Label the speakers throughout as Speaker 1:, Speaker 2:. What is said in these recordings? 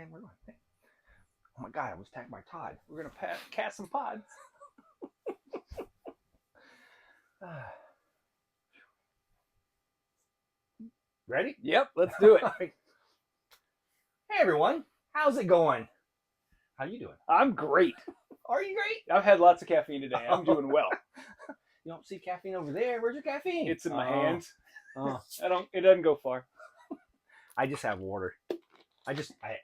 Speaker 1: man. We're going. Oh my God, I was attacked by Todd. We're gonna cast some pods. Ready?
Speaker 2: Yep, let's do it.
Speaker 1: Hey everyone, how's it going? How you doing?
Speaker 2: I'm great.
Speaker 1: Are you great?
Speaker 2: I've had lots of caffeine today. I'm doing well.
Speaker 1: You don't see caffeine over there. Where's your caffeine?
Speaker 2: It's in my hands.
Speaker 1: Oh.
Speaker 2: It doesn't go far.
Speaker 1: I just have water. I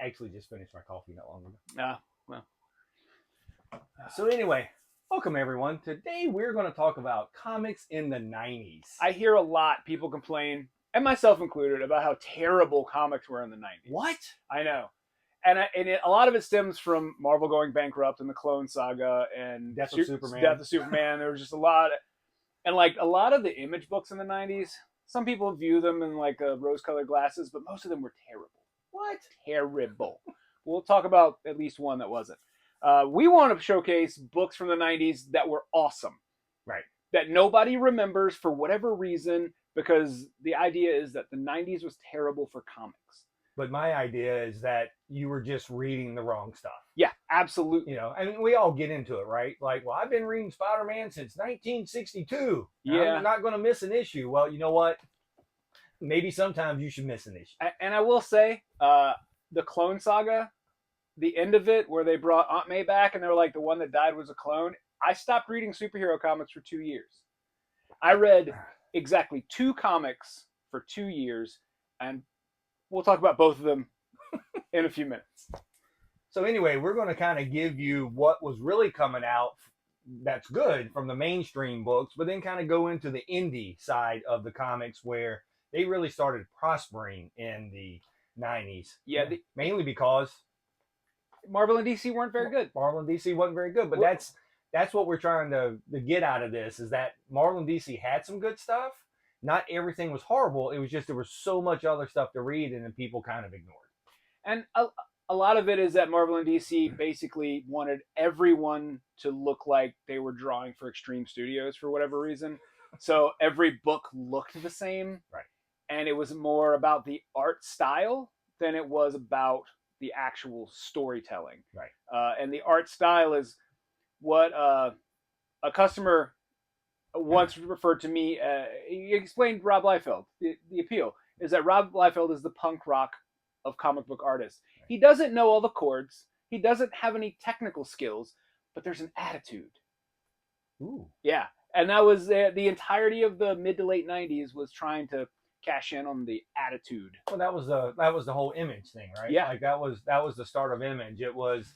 Speaker 1: actually just finished my coffee not long ago.
Speaker 2: Well.
Speaker 1: So anyway, welcome everyone. Today we're going to talk about comics in the 90s.
Speaker 2: I hear a lot people complain, and myself included, about how terrible comics were in the 90s.
Speaker 1: What?
Speaker 2: I know. And a lot of it stems from Marvel going bankrupt and the Clone Saga and
Speaker 1: Death of Superman.
Speaker 2: Death of Superman. There was just a lot. And like a lot of the Image books in the 90s, some people view them in like rose-colored glasses, but most of them were terrible.
Speaker 1: What?
Speaker 2: Terrible. We'll talk about at least one that wasn't. We want to showcase books from the 90s that were awesome.
Speaker 1: Right.
Speaker 2: That nobody remembers for whatever reason, because the idea is that the 90s was terrible for comics.
Speaker 1: But my idea is that you were just reading the wrong stuff.
Speaker 2: Yeah, absolutely.
Speaker 1: You know, I mean, we all get into it, right? Like, well, I've been reading Spider-Man since 1962.
Speaker 2: Yeah.
Speaker 1: I'm not going to miss an issue. Well, you know what? Maybe sometimes you should miss an issue.
Speaker 2: And I will say, the Clone Saga, the end of it, where they brought Aunt May back and they were like, the one that died was a clone. I stopped reading superhero comics for 2 years. I read exactly 2 comics for 2 years, and we'll talk about both of them in a few minutes.
Speaker 1: So anyway, we're going to kind of give you what was really coming out that's good from the mainstream books, but then kind of go into the indie side of the comics where they really started prospering in the 90s.
Speaker 2: Yeah.
Speaker 1: Mainly because
Speaker 2: Marvel and DC weren't very good.
Speaker 1: Marvel and DC wasn't very good, but that's what we're trying to get out of this, is that Marvel and DC had some good stuff. Not everything was horrible. It was just there was so much other stuff to read, and then people kind of ignored.
Speaker 2: And a lot of it is that Marvel and DC basically wanted everyone to look like they were drawing for Extreme Studios for whatever reason. So every book looked the same.
Speaker 1: Right.
Speaker 2: And it was more about the art style than it was about the actual storytelling.
Speaker 1: Right.
Speaker 2: And the art style is what a customer once referred to me. He explained Rob Liefeld. The appeal is that Rob Liefeld is the punk rock of comic book artists. Right. He doesn't know all the chords. He doesn't have any technical skills, but there's an attitude.
Speaker 1: Ooh.
Speaker 2: Yeah. And that was the entirety of the mid to late 90s was trying to cash in on the attitude.
Speaker 1: Well, that was the whole Image thing, right?
Speaker 2: Yeah.
Speaker 1: Like that was the start of Image. It was,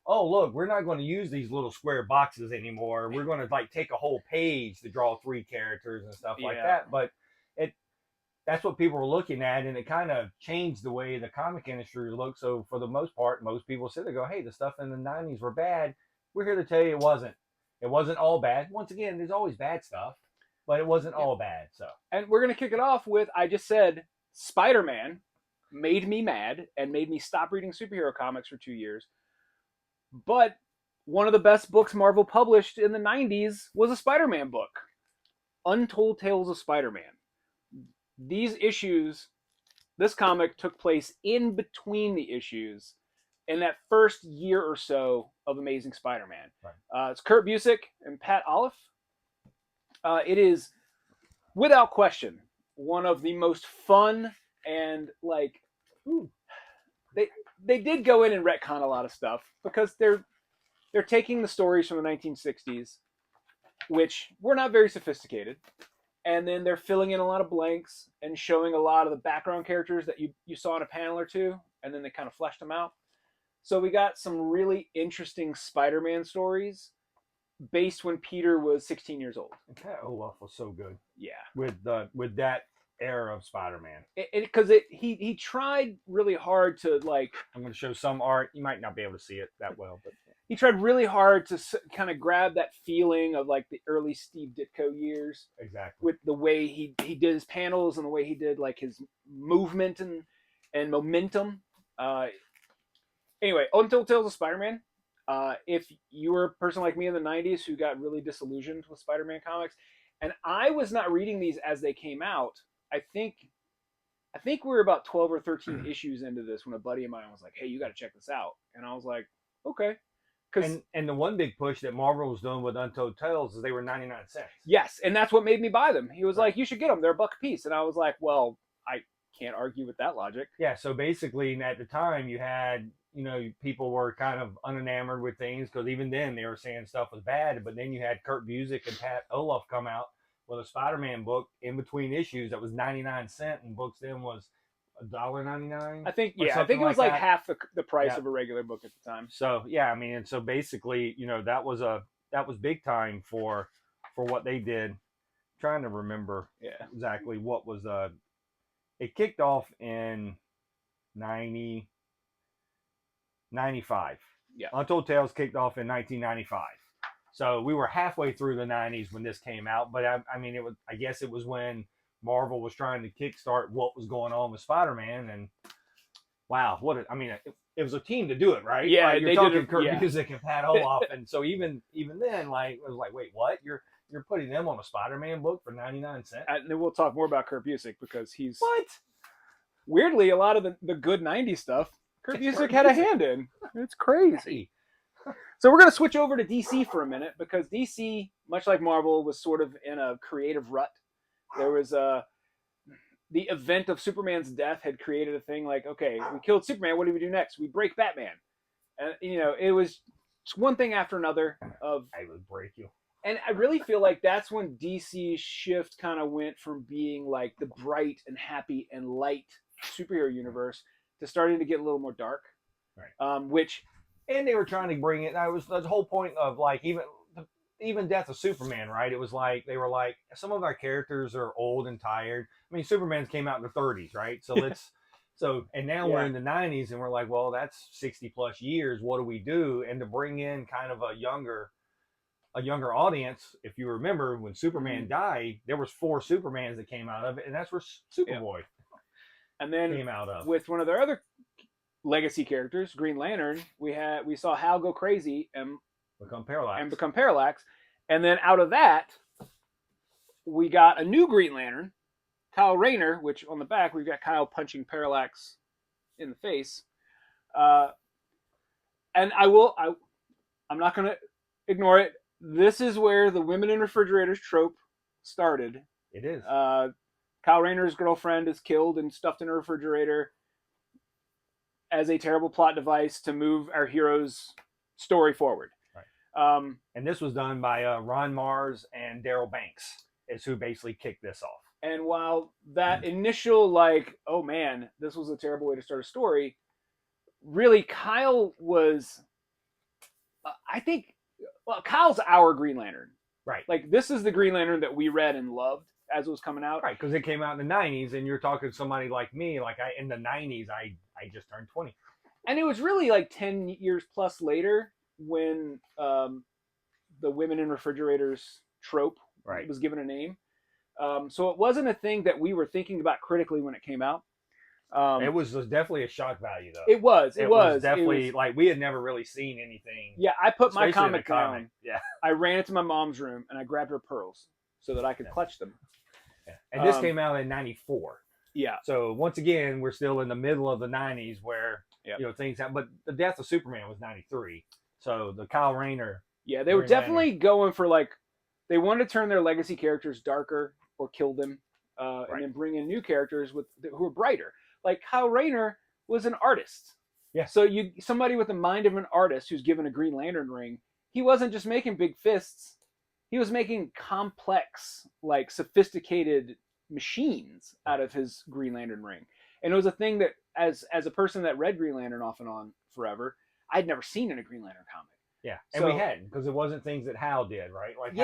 Speaker 1: oh look, we're not going to use these little square boxes anymore. We're going to like take a whole page to draw 3 characters and stuff like that. But that's what people were looking at, and it kind of changed the way the comic industry looked. So for the most part, most people sit there and go, hey, the stuff in the 90s were bad. We're here to tell you it wasn't. It wasn't all bad. Once again, there's always bad stuff, but it wasn't all bad. So,
Speaker 2: and we're going to kick it off with, I just said, Spider-Man made me mad and made me stop reading superhero comics for 2 years. But one of the best books Marvel published in the 90s was a Spider-Man book, Untold Tales of Spider-Man. These issues, this comic took place in between the issues in that first year or so of Amazing Spider-Man. Right. It's Kurt Busiek and Pat Olliffe. It is, without question, one of the most fun and like, they did go in and retcon a lot of stuff because they're taking the stories from the 1960s, which were not very sophisticated, and then they're filling in a lot of blanks and showing a lot of the background characters that you saw in a panel or two, and then they kind of fleshed them out. So we got some really interesting Spider-Man stories based when Peter was 16 years old.
Speaker 1: Okay. Oh, well, was so good.
Speaker 2: Yeah.
Speaker 1: With that era of Spider-Man.
Speaker 2: Because he tried really hard to like...
Speaker 1: I'm going to show some art. You might not be able to see it that well, but...
Speaker 2: He tried really hard to kind of grab that feeling of like the early Steve Ditko years.
Speaker 1: Exactly. With
Speaker 2: the way he did his panels and the way he did like his movement and momentum. Anyway, Untold Tales of Spider-Man. If you were a person like me in the 90s who got really disillusioned with Spider-Man comics, and I was not reading these as they came out, I think I think we were about 12 or 13 issues into this when a buddy of mine was like, "Hey, you got to check this out," and I was like, "Okay."
Speaker 1: And the one big push that Marvel was doing with Untold Tales is they were 99¢.
Speaker 2: Yes, and that's what made me buy them. He was like, "You should get them; they're $1 a piece," and I was like, "Well, I can't argue with that logic."
Speaker 1: Yeah, so basically at the time you had, people were kind of unenamored with things because even then they were saying stuff was bad. But then you had Kurt Busiek and Pat Olaf come out with a Spider-Man book in between issues that was 99¢, and books then was $1.99.
Speaker 2: I think it was like half the price of a regular book at the time.
Speaker 1: So yeah, I mean, and so basically, that was big time for what they did. I'm trying to remember exactly what was it kicked off in 95.
Speaker 2: Yeah.
Speaker 1: Untold Tales kicked off in 1995. So we were halfway through the 90s when this came out, but I guess it was when Marvel was trying to kickstart what was going on with Spider-Man, and wow, it was a team to do it, right?
Speaker 2: Yeah,
Speaker 1: like, you're talking Kurt Busiek and Pat Olaf, and so even then, like, it was like, wait, what? You're putting them on a Spider-Man book for 99¢?
Speaker 2: And then we'll talk more about Kurt Busiek because he's
Speaker 1: what?
Speaker 2: Weirdly, a lot of the good 90s stuff, Kurt Busiek had a hand in. It's crazy. So we're going to switch over to DC for a minute because DC, much like Marvel, was sort of in a creative rut. There was the event of Superman's death had created a thing like, okay, we killed Superman. What do we do next? We break Batman. And, it was one thing after another of...
Speaker 1: I would break you.
Speaker 2: And I really feel like that's when DC's shift kind of went from being like the bright and happy and light superhero universe to starting to get a little more dark.
Speaker 1: Right. And they were trying to bring it. That was the whole point of like even Death of Superman, right? It was like they were like, some of our characters are old and tired. I mean, Superman's came out in the 30s, right? So and now we're in the 90s, and we're like, well, that's 60 plus years. What do we do? And to bring in kind of a younger audience, if you remember when Superman died, there was 4 Supermans that came out of it, and that's where Superboy came out of.
Speaker 2: With one of their other legacy characters, Green Lantern, we saw Hal go crazy and become Parallax, and then out of that we got a new Green Lantern, Kyle Rayner, which on the back we've got Kyle punching Parallax in the face, and I'm not going to ignore it. This is where the women in refrigerators trope started.
Speaker 1: It is.
Speaker 2: Kyle Rayner's girlfriend is killed and stuffed in a refrigerator as a terrible plot device to move our hero's story forward.
Speaker 1: Right. And this was done by Ron Mars and Daryl Banks, is who basically kicked this off.
Speaker 2: And while that initial like, oh man, this was a terrible way to start a story, really Kyle was, I think, well, Kyle's our Green Lantern.
Speaker 1: Right.
Speaker 2: Like, this is the Green Lantern that we read and loved as it was coming out.
Speaker 1: Right, because it came out in the 90s, and you're talking to somebody like me, like in the 90s, I just turned 20.
Speaker 2: And it was really like 10 years plus later when the women in refrigerators trope was given a name. So it wasn't a thing that we were thinking about critically when it came out.
Speaker 1: It was definitely a shock value, though.
Speaker 2: It was
Speaker 1: definitely like we had never really seen anything.
Speaker 2: Yeah, I put my comic down.
Speaker 1: Yeah,
Speaker 2: I ran into my mom's room and I grabbed her pearls so that I could clutch them.
Speaker 1: Yeah. And this came out in 94.
Speaker 2: Yeah.
Speaker 1: So once again, we're still in the middle of the 90s where things happen. But the Death of Superman was 93. So the Kyle Rayner.
Speaker 2: Yeah, they were definitely going for like, they wanted to turn their legacy characters darker or kill them, and then bring in new characters who are brighter. Like Kyle Rayner was an artist.
Speaker 1: Yeah.
Speaker 2: So somebody with the mind of an artist who's given a Green Lantern ring, he wasn't just making big fists. He was making complex, like sophisticated machines out of his Green Lantern ring. And it was a thing that as a person that read Green Lantern off and on forever, I'd never seen in a Green Lantern comic.
Speaker 1: Yeah. And we hadn't, because it wasn't things that Hal did, right? Like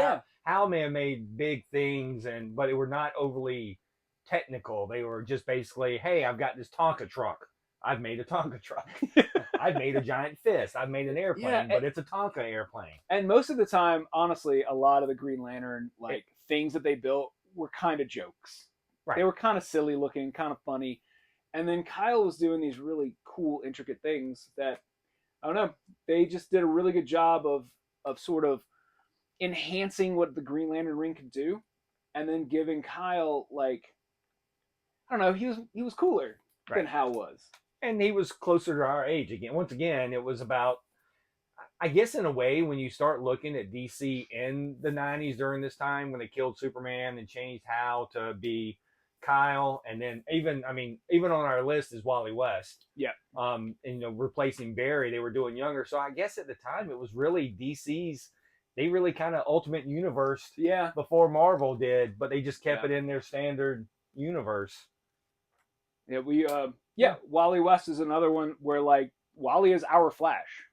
Speaker 1: Hal may have made big things, but it were not overly technical. They were just basically, hey, I've got this Tonka truck. I've made a Tonka truck. I've made a giant fist. I've made an airplane, but it's a Tonka airplane.
Speaker 2: And most of the time, honestly, a lot of the Green Lantern things that they built were kind of jokes. Right. They were kind of silly looking, kind of funny. And then Kyle was doing these really cool, intricate things that, I don't know, they just did a really good job of sort of enhancing what the Green Lantern ring could do, and then giving Kyle, like, I don't know, he was cooler than Hal was.
Speaker 1: And he was closer to our age again. Once again, it was about, I guess in a way, when you start looking at DC in the 90s during this time when they killed Superman and changed Hal to be Kyle, and then even on our list is Wally West.
Speaker 2: Yeah.
Speaker 1: And replacing Barry, they were doing younger. So I guess at the time it was really DC's. They really kind of Ultimate Universe before Marvel did, but they just kept it in their standard universe.
Speaker 2: Yeah, Wally West is another one where like Wally is our Flash.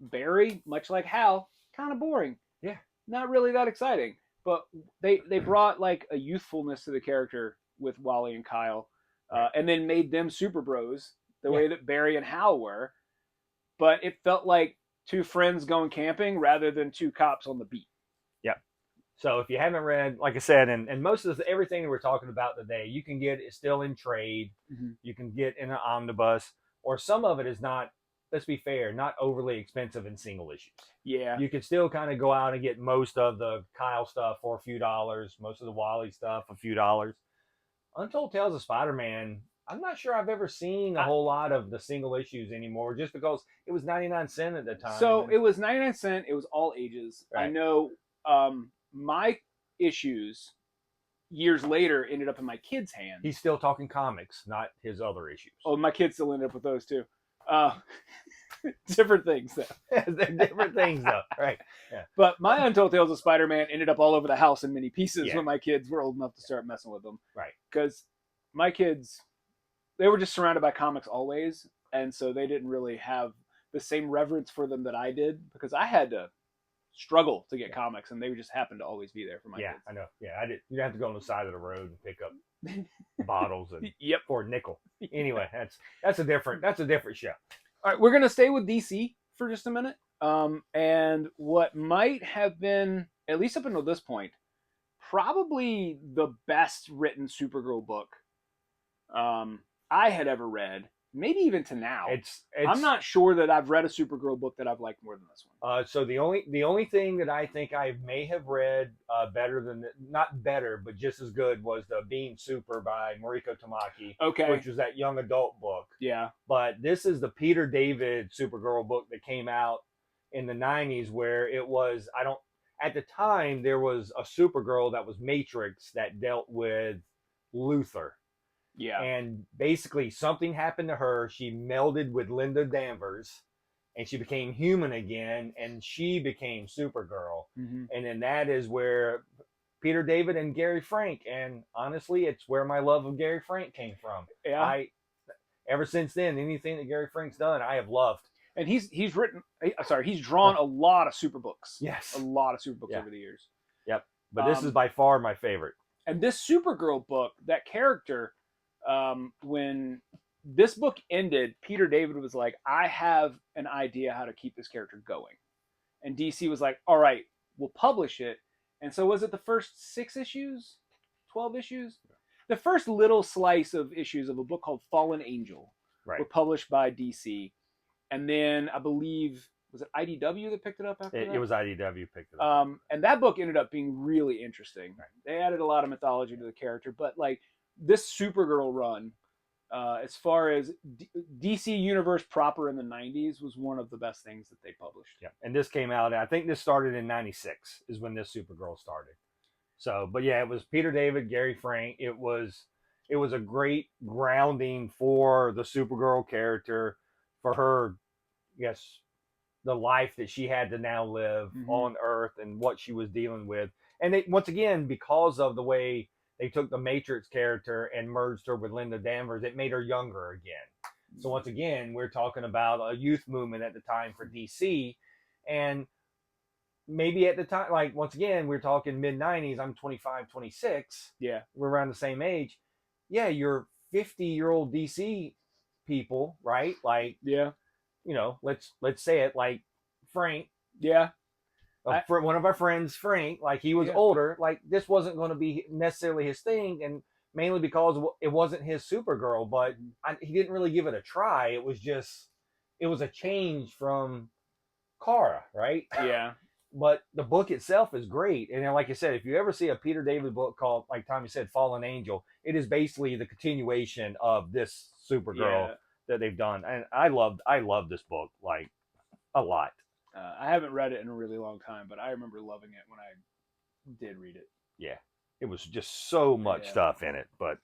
Speaker 2: Barry, much like Hal, kind of boring.
Speaker 1: Yeah.
Speaker 2: Not really that exciting. But they brought like a youthfulness to the character with Wally and Kyle, and then made them super bros the way that Barry and Hal were. But it felt like two friends going camping rather than two cops on the beat.
Speaker 1: Yep. So if you haven't read, like I said, and most of everything that we're talking about today, you can get it still in trade. Mm-hmm. You can get in an omnibus, or some of it is not, let's be fair, not overly expensive in single issues.
Speaker 2: Yeah.
Speaker 1: You can still kind of go out and get most of the Kyle stuff for a few dollars, most of the Wally stuff a few dollars. Untold Tales of Spider-Man, I'm not sure I've ever seen a whole lot of the single issues anymore, just because it was 99 cents at the time.
Speaker 2: So it was 99 cents. It was all ages. Right. I know my issues years later ended up in my kid's hands.
Speaker 1: He's still talking comics, not his other issues.
Speaker 2: Oh, my kids still ended up with those too. Different things though.
Speaker 1: They're different things though, right? Yeah.
Speaker 2: But my Untold Tales of Spider-Man ended up all over the house in many pieces when my kids were old enough to start messing with them.
Speaker 1: Right.
Speaker 2: Because my kids, they were just surrounded by comics always, and so they didn't really have the same reverence for them that I did, because I had to struggle to get comics, and they just happened to always be there for my kids.
Speaker 1: I know. Yeah, I did. You'd have to go on the side of the road and pick up bottles and for a nickel. Anyway, that's a different show.
Speaker 2: All right, we're gonna stay with DC for just a minute. And what might have been, at least up until this point, probably the best written Supergirl book I had ever read, maybe even to now. I'm not sure that I've read a Supergirl book that I've liked more than this one.
Speaker 1: So the only thing that I think I may have read better than, not better, but just as good, was the Being Super by Mariko Tamaki, which was that young adult book.
Speaker 2: Yeah.
Speaker 1: But this is the Peter David Supergirl book that came out in the 90s, where it was, at the time, there was a Supergirl that was Matrix that dealt with Luthor.
Speaker 2: Yeah.
Speaker 1: And basically something happened to her. She melded with Linda Danvers and she became human again, and she became Supergirl. Mm-hmm. And then that is where Peter David and Gary Frank, and honestly, it's where my love of Gary Frank came from. Yeah. Ever since then, anything that Gary Frank's done, I have loved.
Speaker 2: And he's drawn a lot of super books.
Speaker 1: Yes.
Speaker 2: A lot of super books over the years.
Speaker 1: Yep. But this is by far my favorite.
Speaker 2: And this Supergirl book, that character, when this book ended, Peter David was like, I have an idea how to keep this character going. And DC was like, all right, we'll publish it. And so was it the first 6 issues? 12 issues? The first little slice of issues of a book called Fallen Angel were published by DC. And then I believe, was it IDW that picked it up after that?
Speaker 1: It was IDW picked it up.
Speaker 2: And that book ended up being really interesting. Right. They added a lot of mythology to the character, but like this Supergirl run, as far as DC Universe proper in the 90s, was one of the best things that they published.
Speaker 1: Yeah, and this came out, I think this started in 96 is when this Supergirl started. So, but yeah, it was Peter David, Gary Frank. It was a great grounding for the Supergirl character, for her, yes, the life that she had to now live on Earth and what she was dealing with. And once again, because of the way they took the Matrix character and merged her with Linda Danvers, it made her younger again. So once again, we're talking about a youth movement at the time for DC. And maybe at the time, like, once again, we're talking mid-90s, I'm 25, 26.
Speaker 2: Yeah.
Speaker 1: We're around the same age. Yeah, you're 50-year-old DC people, right? Like,
Speaker 2: yeah,
Speaker 1: you know, let's say it, like Frank.
Speaker 2: Yeah.
Speaker 1: One of our friends, Frank, like, he was older. Like, this wasn't going to be necessarily his thing, and mainly because it wasn't his Supergirl, but he didn't really give it a try. It was a change from Kara, right?
Speaker 2: Yeah.
Speaker 1: but the book itself is great. And then, like I said, if you ever see a Peter David book called, like Tommy said, Fallen Angel, it is basically the continuation of this Supergirl that they've done. And I loved this book like a lot.
Speaker 2: I haven't read it in a really long time, but I remember loving it when I did read it.
Speaker 1: Yeah, it was just so much stuff in it. But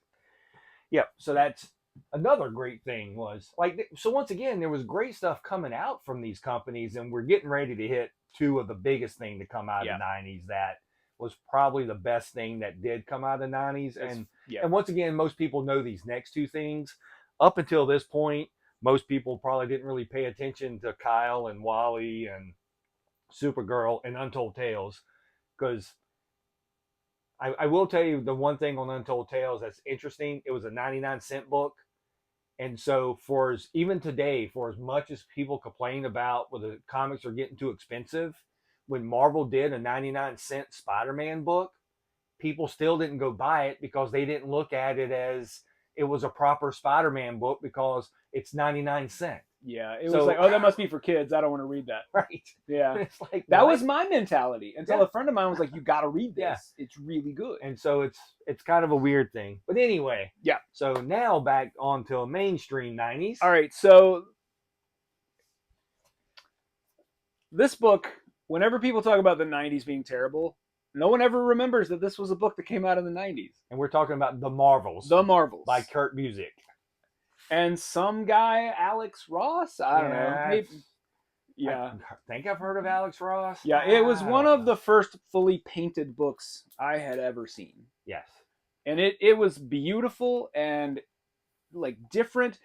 Speaker 1: yeah, so that's another great thing was like, so once again, there was great stuff coming out from these companies, and we're getting ready to hit two of the biggest thing to come out of the 90s. That was probably the best thing that did come out of the 90s. And once again, most people know these next two things. Up until this point, most people probably didn't really pay attention to Kyle and Wally and Supergirl and Untold Tales, because I will tell you the one thing on Untold Tales that's interesting. It was a 99-cent book. And so even today, for as much as people complain about where the comics are getting too expensive, when Marvel did a 99-cent Spider-Man book, people still didn't go buy it because they didn't look at it as it was a proper Spider-Man book because it's 99 cents.
Speaker 2: Yeah, it was like, oh, that must be for kids. I don't want to read that.
Speaker 1: Right.
Speaker 2: Yeah.
Speaker 1: It's like,
Speaker 2: that was my mentality until a friend of mine was like, you got to read this. Yeah. It's really good.
Speaker 1: And so it's kind of a weird thing. But anyway.
Speaker 2: Yeah.
Speaker 1: So now back onto a mainstream 90s.
Speaker 2: All right. So this book, whenever people talk about the 90s being terrible, no one ever remembers that this was a book that came out in the 90s.
Speaker 1: And we're talking about The Marvels.
Speaker 2: The Marvels.
Speaker 1: By Kurt Busiek.
Speaker 2: And some guy, Alex Ross? I don't know. Maybe,
Speaker 1: I think I've heard of Alex Ross.
Speaker 2: Yeah, it was one of the first fully painted books I had ever seen.
Speaker 1: Yes.
Speaker 2: And it was beautiful and like different.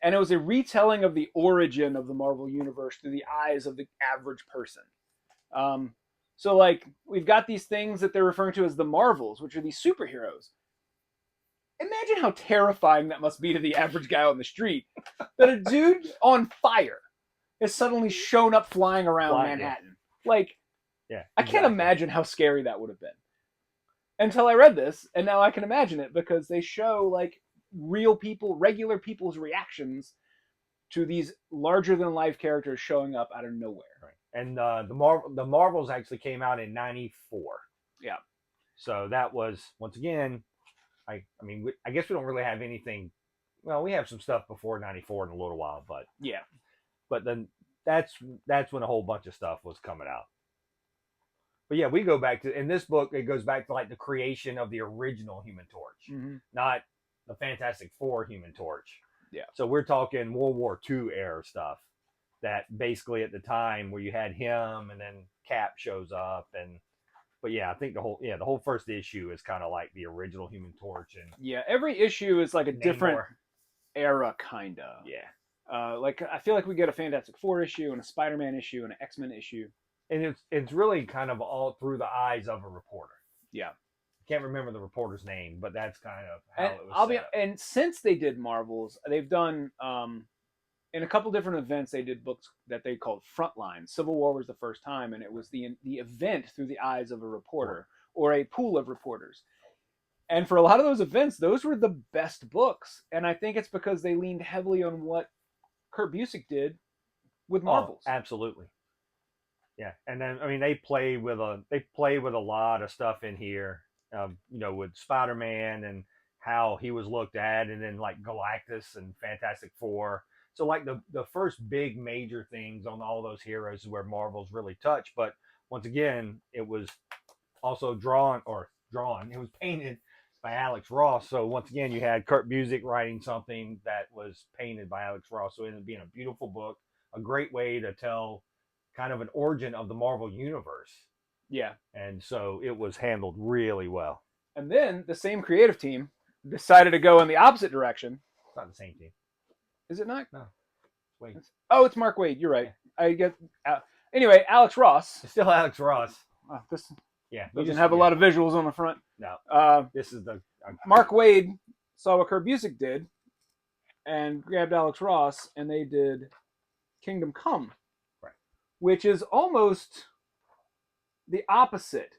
Speaker 2: And it was a retelling of the origin of the Marvel Universe through the eyes of the average person. So like we've got these things that they're referring to as the Marvels, which are these superheroes. Imagine how terrifying that must be to the average guy on the street. That a dude on fire has suddenly shown up flying around Manhattan. Like, I can't imagine how scary that would have been. Until I read this, and now I can imagine it because they show like real people, regular people's reactions to these larger-than-life characters showing up out of nowhere.
Speaker 1: Right. And the Marvels actually came out in '94.
Speaker 2: Yeah.
Speaker 1: So that was, once again, I guess we don't really have anything. Well, we have some stuff before '94 in a little while, but
Speaker 2: yeah.
Speaker 1: But then that's when a whole bunch of stuff was coming out. But yeah, we go back to, in this book, it goes back to like the creation of the original Human Torch, not the Fantastic Four Human Torch.
Speaker 2: Yeah.
Speaker 1: So we're talking World War II era stuff that basically at the time where you had him and then Cap shows up but yeah, I think the whole first issue is kind of like the original Human Torch. And
Speaker 2: yeah, every issue is like a different era, kind of.
Speaker 1: Yeah.
Speaker 2: Like I feel like we get a Fantastic Four issue and a Spider-Man issue and an X-Men issue.
Speaker 1: And it's really kind of all through the eyes of a reporter.
Speaker 2: Yeah.
Speaker 1: Can't remember the reporter's name, but that's kind of how it was.
Speaker 2: And since they did Marvels, they've done in a couple different events. They did books that they called Frontline. Civil War was the first time, and it was the event through the eyes of a reporter or a pool of reporters. And for a lot of those events, those were the best books. And I think it's because they leaned heavily on what Kurt Busiek did with Marvels.
Speaker 1: Oh, absolutely. Yeah, and then they play with a lot of stuff in here. With Spider-Man and how he was looked at, and then like Galactus and Fantastic Four. So like the first big major things on all those heroes is where Marvel's really touched. But once again, it was also drawn. It was painted by Alex Ross. So once again, you had Kurt Busiek writing something that was painted by Alex Ross. So it ended up being a beautiful book, a great way to tell kind of an origin of the Marvel Universe.
Speaker 2: Yeah.
Speaker 1: And so it was handled really well.
Speaker 2: And then the same creative team decided to go in the opposite direction.
Speaker 1: It's not the same team.
Speaker 2: Is it not?
Speaker 1: No. Wait.
Speaker 2: Oh, it's Mark Waid. You're right. I get. Anyway, Alex Ross.
Speaker 1: It's still Alex Ross.
Speaker 2: This
Speaker 1: Yeah.
Speaker 2: doesn't have a lot of visuals on the front.
Speaker 1: No. This is the...
Speaker 2: Mark Waid saw what Kurt Busiek did and grabbed Alex Ross, and they did Kingdom Come.
Speaker 1: Right.
Speaker 2: Which is almost the opposite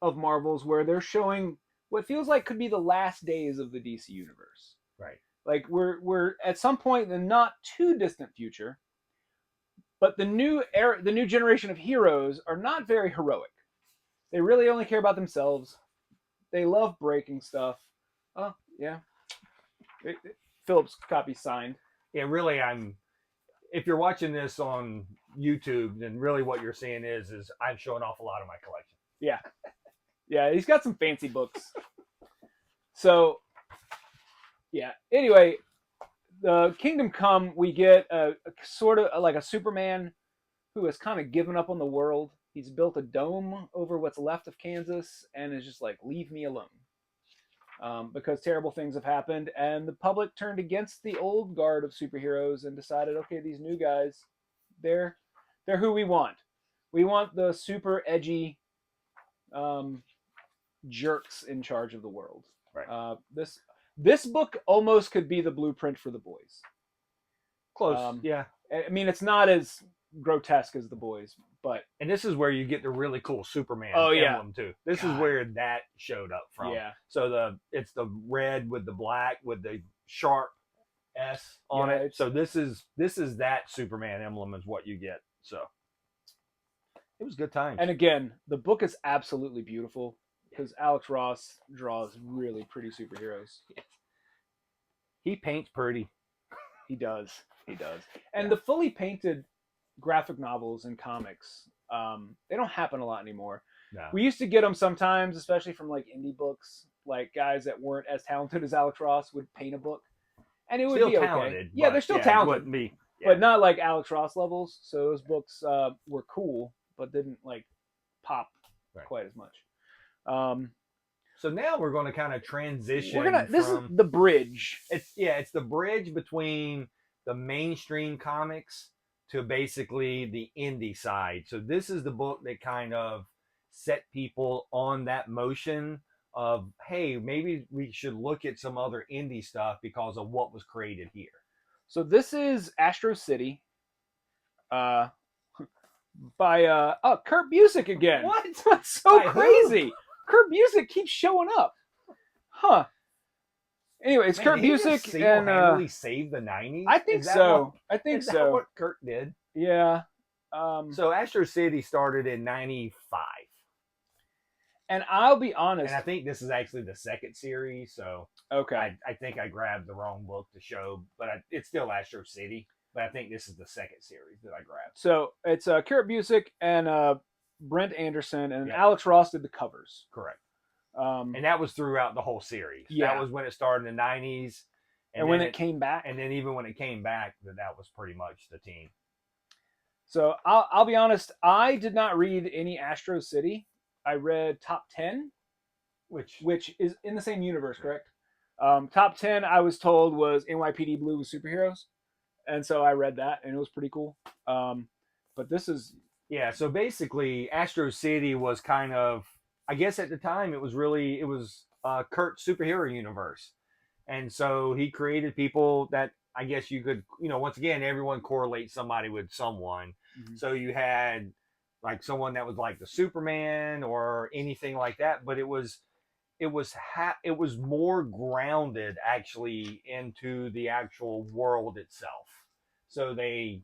Speaker 2: of Marvel's, where they're showing what feels like could be the last days of the DC universe.
Speaker 1: Right.
Speaker 2: Like we're at some point in the not too distant future, But the new generation of heroes are not very heroic. They really only care about themselves. They love breaking stuff. Oh yeah, Philip's copy signed.
Speaker 1: Yeah, really, if you're watching this on YouTube, then really what you're seeing is I'm showing off a lot of my collection.
Speaker 2: Yeah, yeah, he's got some fancy books. So, yeah. Anyway, the Kingdom Come, we get a sort of like a Superman who has kind of given up on the world. He's built a dome over what's left of Kansas and is just like, leave me alone. Because terrible things have happened, and the public turned against the old guard of superheroes and decided, okay, these new guys, they're who we want. We want the super edgy jerks in charge of the world.
Speaker 1: Right.
Speaker 2: This book almost could be the blueprint for The Boys.
Speaker 1: Close. Yeah.
Speaker 2: I mean, it's not as grotesque as The Boys, but
Speaker 1: this is where you get the really cool Superman emblem too. This is where that showed up from.
Speaker 2: Yeah.
Speaker 1: So it's the red with the black with the sharp S on it. So this is that Superman emblem is what you get. So it was good times.
Speaker 2: And again, the book is absolutely beautiful because Alex Ross draws really pretty superheroes.
Speaker 1: He paints pretty.
Speaker 2: He does. And the fully painted graphic novels and comics, they don't happen a lot anymore.
Speaker 1: No.
Speaker 2: We used to get them sometimes, especially from like indie books, like guys that weren't as talented as Alex Ross would paint a book, and it would
Speaker 1: still
Speaker 2: be okay.
Speaker 1: Talented,
Speaker 2: yeah, they're still talented, but not like Alex Ross levels. So those books were cool, but didn't like pop quite as much.
Speaker 1: So now we're going to kind of transition.
Speaker 2: This is the bridge.
Speaker 1: It's the bridge between the mainstream comics to basically the indie side. So this is the book that kind of set people on that motion of, hey, maybe we should look at some other indie stuff because of what was created here.
Speaker 2: So this is Astro City, by Kurt Busiek again.
Speaker 1: What?
Speaker 2: That's so crazy. Kurt Busiek keeps showing up. Huh. Anyway, it's Kurt Busiek and
Speaker 1: really saved the 90s.
Speaker 2: I think so. I think
Speaker 1: is
Speaker 2: so.
Speaker 1: That what Kurt did?
Speaker 2: Yeah.
Speaker 1: So Astro City started in 95.
Speaker 2: And I'll be honest.
Speaker 1: And I think this is actually the second series. So
Speaker 2: okay.
Speaker 1: I think I grabbed the wrong book to show, but it's still Astro City. But I think this is the second series that I grabbed.
Speaker 2: So it's Kurt Busiek and Brent Anderson and Alex Ross did the covers.
Speaker 1: Correct. And that was throughout the whole series.
Speaker 2: Yeah.
Speaker 1: That was when it started in the 90s.
Speaker 2: And when it came back.
Speaker 1: And then even when it came back, that was pretty much the team.
Speaker 2: So I'll be honest, I did not read any Astro City. I read Top 10, which is in the same universe, correct? Top 10, I was told, was NYPD Blue with superheroes. And so I read that, and it was pretty cool. But this is...
Speaker 1: Yeah, so basically, Astro City was kind of... I guess at the time, it was Kurt's superhero universe. And so he created people that I guess you could, once again, everyone correlates somebody with someone. Mm-hmm. So you had like someone that was like the Superman or anything like that, but it was more grounded actually into the actual world itself. So they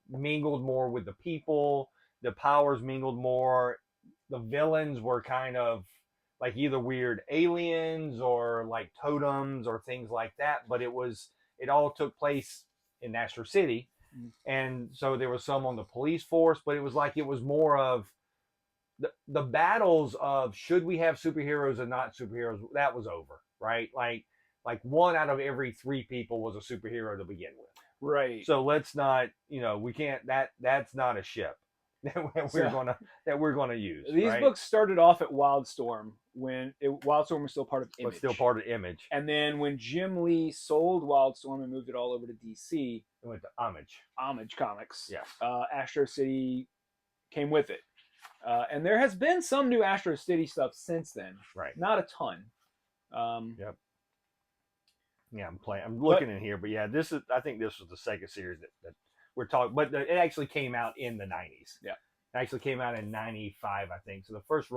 Speaker 1: mingled more with the people, the powers mingled more. The villains were kind of like either weird aliens or like totems or things like that, but it all took place in Astro City. Mm-hmm. And so there was some on the police force, but it was more of the battles of should we have superheroes or not superheroes, that was over, right? Like 1 out of every 3 people was a superhero to begin with.
Speaker 2: Right.
Speaker 1: So let's not, we can't, that's not a ship that we're gonna use.
Speaker 2: These books started off at Wildstorm when Wildstorm was still part of Image.
Speaker 1: Still part of Image.
Speaker 2: And then when Jim Lee sold Wildstorm and moved it all over to DC,
Speaker 1: it went to Homage.
Speaker 2: Homage Comics.
Speaker 1: Yes.
Speaker 2: Astro City came with it. And there has been some new Astro City stuff since then.
Speaker 1: Right.
Speaker 2: Not a ton.
Speaker 1: Yep. Yeah, I'm looking in here, but yeah, I think this was the second series that we're talking, but it actually came out in the 90s.
Speaker 2: Yeah.
Speaker 1: It actually came out in 95, I think. So the first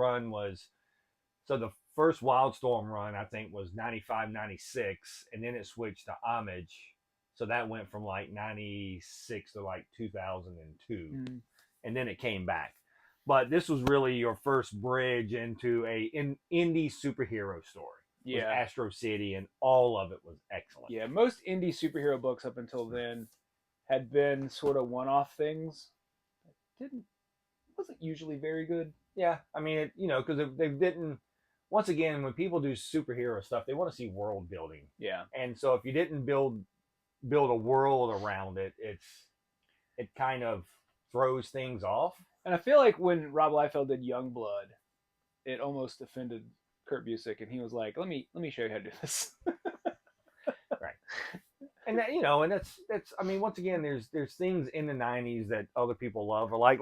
Speaker 1: Wildstorm run, I think, was 95, 96, and then it switched to Homage So that went from like 96 to like 2002. And then it came back. But this was really your first bridge into indie superhero story. Yeah. Was Astro City, and all of it was excellent.
Speaker 2: Yeah, most indie superhero books up until then had been sort of one-off things. Wasn't usually very good.
Speaker 1: Yeah, I mean, because they didn't. Once again, when people do superhero stuff, they want to see world building.
Speaker 2: Yeah,
Speaker 1: and so if you didn't build a world around it, it kind of throws things off.
Speaker 2: And I feel like when Rob Liefeld did Youngblood, it almost offended Kurt Busiek, and he was like, "Let me show you how to do this."
Speaker 1: Right. And that, and that's I mean, once again, there's things in the 90s that other people love, or like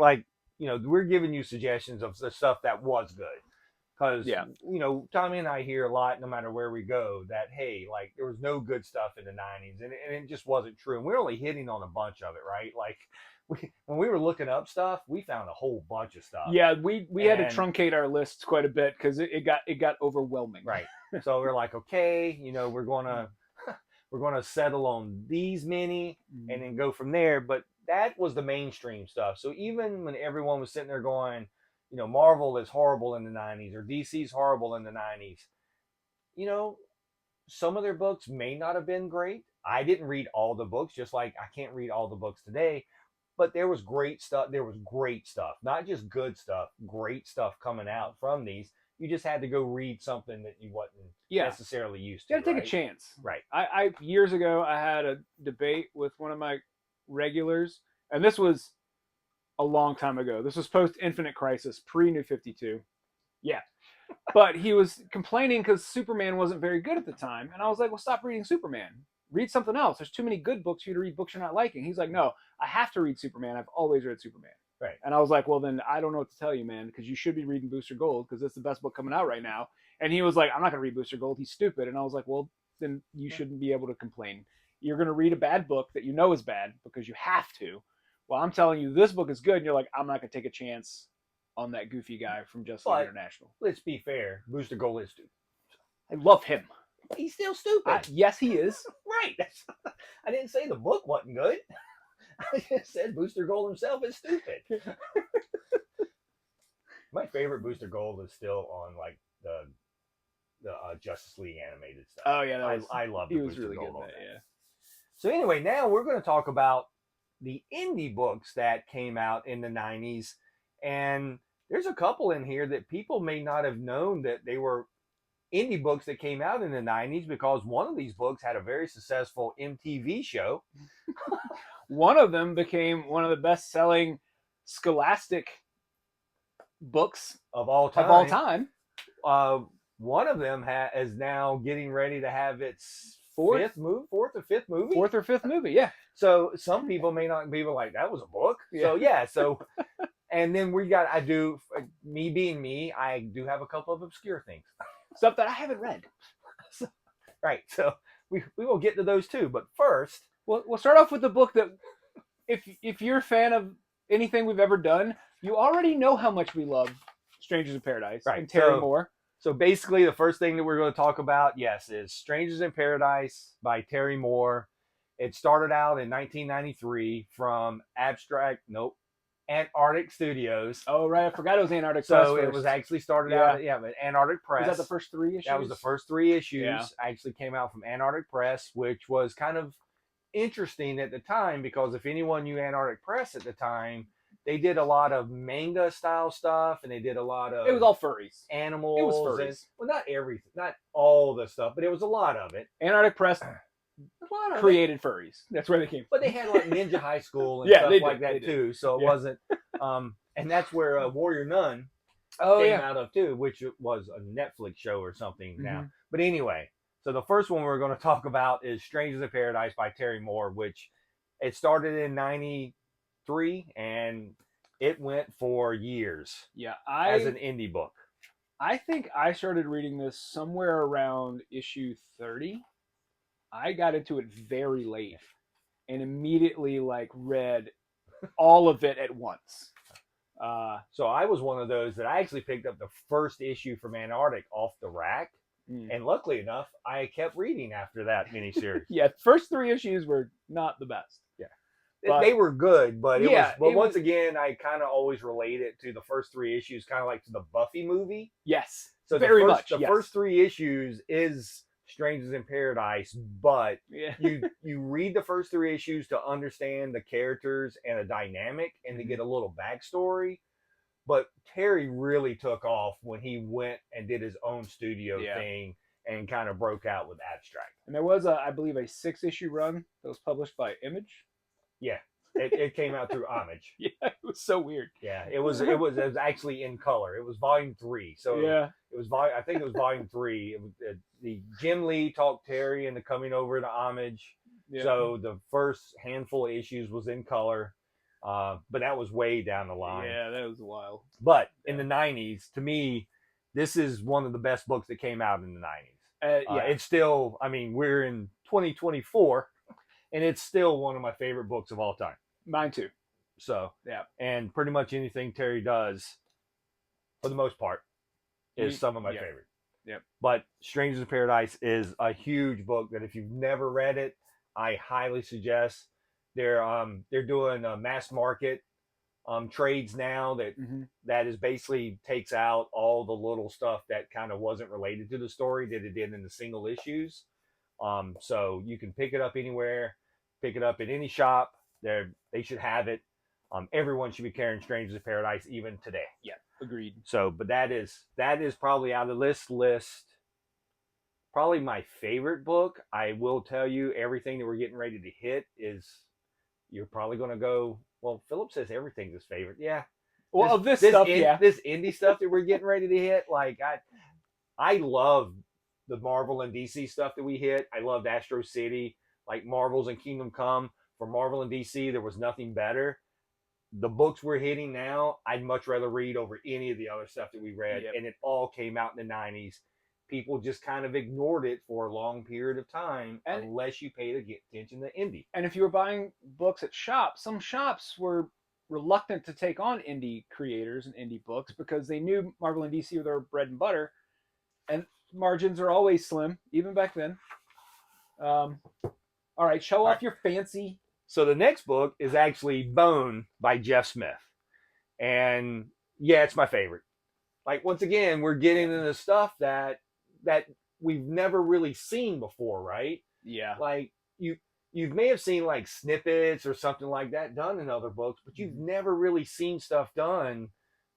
Speaker 1: we're giving you suggestions of the stuff that was good. Because, Tommy and I hear a lot, no matter where we go, that, hey, like, there was no good stuff in the 90s. And it just wasn't true. And we're only hitting on a bunch of it, right? Like, when we were looking up stuff, we found a whole bunch of stuff.
Speaker 2: Yeah, we had to truncate our lists quite a bit because it got overwhelming.
Speaker 1: Right. So we're like, okay, we're gonna settle on these many and then go from there. But that was the mainstream stuff. So even when everyone was sitting there going, Marvel is horrible in the 90s or DC's horrible in the 90s, some of their books may not have been great. I didn't read all the books, just like I can't read all the books today, but there was great stuff. There was great stuff, not just good stuff, great stuff coming out from these. You just had to go read something that you wasn't necessarily used to.
Speaker 2: You had to take a chance.
Speaker 1: Right.
Speaker 2: I years ago, I had a debate with one of my regulars, and this was a long time ago. This was post Infinite Crisis, pre New 52. Yeah. But he was complaining because Superman wasn't very good at the time. And I was like, well, stop reading Superman. Read something else. There's too many good books for you to read books you're not liking. He's like, no, I have to read Superman. I've always read Superman.
Speaker 1: Right.
Speaker 2: And I was like, well, then I don't know what to tell you, man, because you should be reading Booster Gold because it's the best book coming out right now. And he was like, I'm not going to read Booster Gold. He's stupid. And I was like, well, then you shouldn't be able to complain. You're going to read a bad book that you know is bad because you have to. Well, I'm telling you, this book is good, and you're like, I'm not going to take a chance on that goofy guy from Justice League International.
Speaker 1: Let's be fair. Booster Gold is stupid.
Speaker 2: I love him.
Speaker 1: He's still stupid.
Speaker 2: Yes, he is.
Speaker 1: Right. I didn't say the book wasn't good. I just said Booster Gold himself is stupid. My favorite Booster Gold is still on, like, the Justice League animated stuff.
Speaker 2: Oh, yeah.
Speaker 1: I love the Booster
Speaker 2: really
Speaker 1: Gold
Speaker 2: good
Speaker 1: on that.
Speaker 2: Yeah.
Speaker 1: So anyway, now we're going to talk about the indie books that came out in the 90s. And there's a couple in here that people may not have known that they were indie books that came out in the 90s, because one of these books had a very successful MTV show.
Speaker 2: One of them became one of the best-selling Scholastic books
Speaker 1: of all time. One of them is now getting ready to have its fourth or fifth movie.
Speaker 2: Yeah.
Speaker 1: So some people may not be like, that was a book. Yeah. So and then me being me, I do have a couple of obscure things,
Speaker 2: stuff that I haven't read.
Speaker 1: Right. So we will get to those too. But first,
Speaker 2: we'll start off with the book that, if you're a fan of anything we've ever done, you already know how much we love Strangers in Paradise and Terry Moore.
Speaker 1: So basically, the first thing that we're going to talk about, is Strangers in Paradise by Terry Moore. It started out in 1993 from Antarctic Studios.
Speaker 2: Oh, right. I forgot it was Antarctic Press.
Speaker 1: So it was actually started out, but Antarctic Press.
Speaker 2: Was that the first 3 issues?
Speaker 1: That was the first 3 issues. Yeah. Actually came out from Antarctic Press, which was kind of interesting at the time, because if anyone knew Antarctic Press at the time, they did a lot of manga style stuff, and they did a lot of...
Speaker 2: It was all furries.
Speaker 1: Animals.
Speaker 2: It was furries.
Speaker 1: Not everything, not all the stuff, but it was a lot of it.
Speaker 2: Antarctic Press created furries. That's where they came from.
Speaker 1: But they had like Ninja High School and stuff like that too, so it wasn't... and that's where Warrior Nun came out of too, which was a Netflix show or something now. But anyway, so the first one we're going to talk about is Strangers in Paradise by Terry Moore, which it started in 93 and it went for years.
Speaker 2: Yeah,
Speaker 1: as an indie book.
Speaker 2: I think I started reading this somewhere around issue 30. I got into it very late and immediately read all of it at once.
Speaker 1: So I was one of those that I actually picked up the first issue from Antarctic off the rack. And luckily enough, I kept reading after that miniseries.
Speaker 2: Yeah, first 3 issues were not the best.
Speaker 1: Yeah.
Speaker 2: But,
Speaker 1: they were good, but
Speaker 2: yeah,
Speaker 1: once again, I kind of always relate it to the first 3 issues, kind of like to the Buffy movie.
Speaker 2: Yes,
Speaker 1: so
Speaker 2: very much.
Speaker 1: The first 3 issues is Strangers in Paradise, but you read the first 3 issues to understand the characters and a dynamic and to get a little backstory. But Terry really took off when he went and did his own studio thing and kind of broke out with Abstract.
Speaker 2: And there was, I believe, a 6-issue run that was published by Image.
Speaker 1: Yeah, it came out through Homage.
Speaker 2: Yeah, it was so weird.
Speaker 1: Yeah, it was actually in color. It was volume 3. So it was I think it was volume 3. It was, the Jim Lee talked Terry into coming over to Homage. Yeah. So the first handful of issues was in color. But that was way down the line.
Speaker 2: Yeah, that was wild.
Speaker 1: But in the 90s, to me, this is one of the best books that came out in the 90s. It's still, I mean, we're in 2024, and it's still one of my favorite books of all time.
Speaker 2: Mine too.
Speaker 1: So, yeah. And pretty much anything Terry does, for the most part, is some of my favorite.
Speaker 2: Yep.
Speaker 1: But Strangers in Paradise is a huge book that if you've never read it, I highly suggest. They're doing a mass market trades now that is basically takes out all the little stuff that kind of wasn't related to the story that it did in the single issues. So you can pick it up anywhere, pick it up at any shop. They should have it. Everyone should be carrying Strangers in Paradise even today.
Speaker 2: Yeah, agreed.
Speaker 1: So, but that is probably out of this list, probably my favorite book. I will tell you, everything that we're getting ready to hit is. You're probably going to go, well, Phillip says everything's his favorite. Yeah.
Speaker 2: Well, this stuff,
Speaker 1: this indie stuff that we're getting ready to hit, like, I love the Marvel and DC stuff that we hit. I loved Astro City, like Marvels and Kingdom Come. For Marvel and DC, there was nothing better. The books we're hitting now, I'd much rather read over any of the other stuff that we read. Yep. And it all came out in the 90s. People just kind of ignored it for a long period of time unless you paid attention to indie.
Speaker 2: And if you were buying books at shops, some shops were reluctant to take on indie creators and indie books because they knew Marvel and DC were their bread and butter, and margins are always slim, even back then. All right, show off your fancy.
Speaker 1: So the next book is actually Bone by Jeff Smith. And yeah, it's my favorite. Like, once again, we're getting into stuff that we've never really seen before, right?
Speaker 2: Yeah.
Speaker 1: Like, you may have seen like snippets or something like that done in other books, but you've never really seen stuff done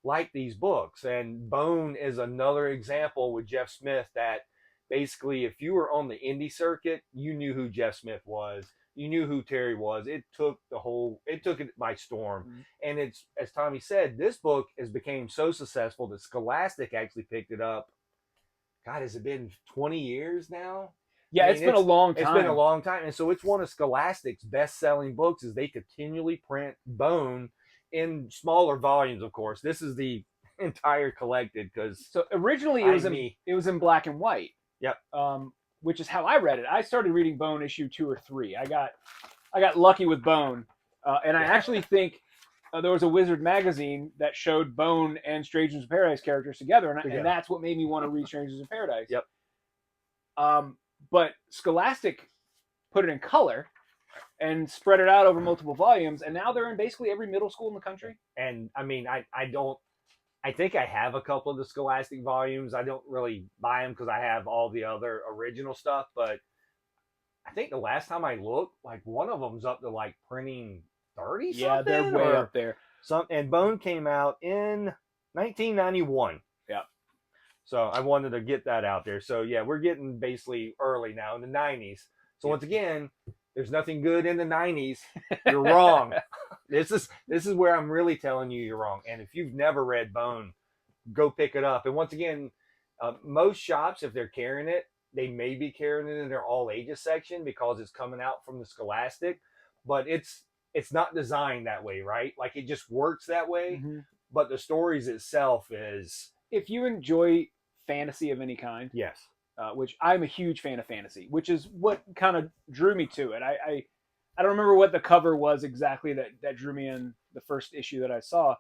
Speaker 1: like these books. And Bone is another example with Jeff Smith that basically, if you were on the indie circuit, you knew who Jeff Smith was. You knew who Terry was. It took it by storm. Mm-hmm. And it's, as Tommy said, this book has become so successful that Scholastic actually picked it up. God, has it been 20 years now?
Speaker 2: Yeah, it's been a long time.
Speaker 1: It's been a long time. And so it's one of Scholastic's best-selling books as they continually print Bone in smaller volumes, of course. This is the entire collected because...
Speaker 2: So originally it was in black and white.
Speaker 1: Yep.
Speaker 2: Which is how I read it. I started reading Bone issue 2 or 3. I got lucky with Bone. And I actually think there was a Wizard magazine that showed Bone and Strangers in Paradise characters together, and that's what made me want to read Strangers in Paradise.
Speaker 1: Yep.
Speaker 2: But Scholastic put it in color and spread it out over multiple volumes, and now they're in basically every middle school in the country.
Speaker 1: And I mean, I think I have a couple of the Scholastic volumes. I don't really buy them because I have all the other original stuff, but I think the last time I looked, like one of them's up to like printing 30 something.
Speaker 2: Yeah, they're way up there.
Speaker 1: And Bone came out in 1991.
Speaker 2: Yeah.
Speaker 1: So I wanted to get that out there. So yeah, we're getting basically early now in the 90s. So once again, there's nothing good in the 90s. You're wrong. This is where I'm really telling you you're wrong. And if you've never read Bone, go pick it up. And once again, most shops, if they're carrying it, they may be carrying it in their all ages section because it's coming out from the Scholastic, but it's not designed that way, right? Like, it just works that way. Mm-hmm. But the stories itself is...
Speaker 2: If you enjoy fantasy of any kind,
Speaker 1: yes,
Speaker 2: which I'm a huge fan of fantasy, which is what kind of drew me to it. I don't remember what the cover was exactly that drew me in the first issue that I saw,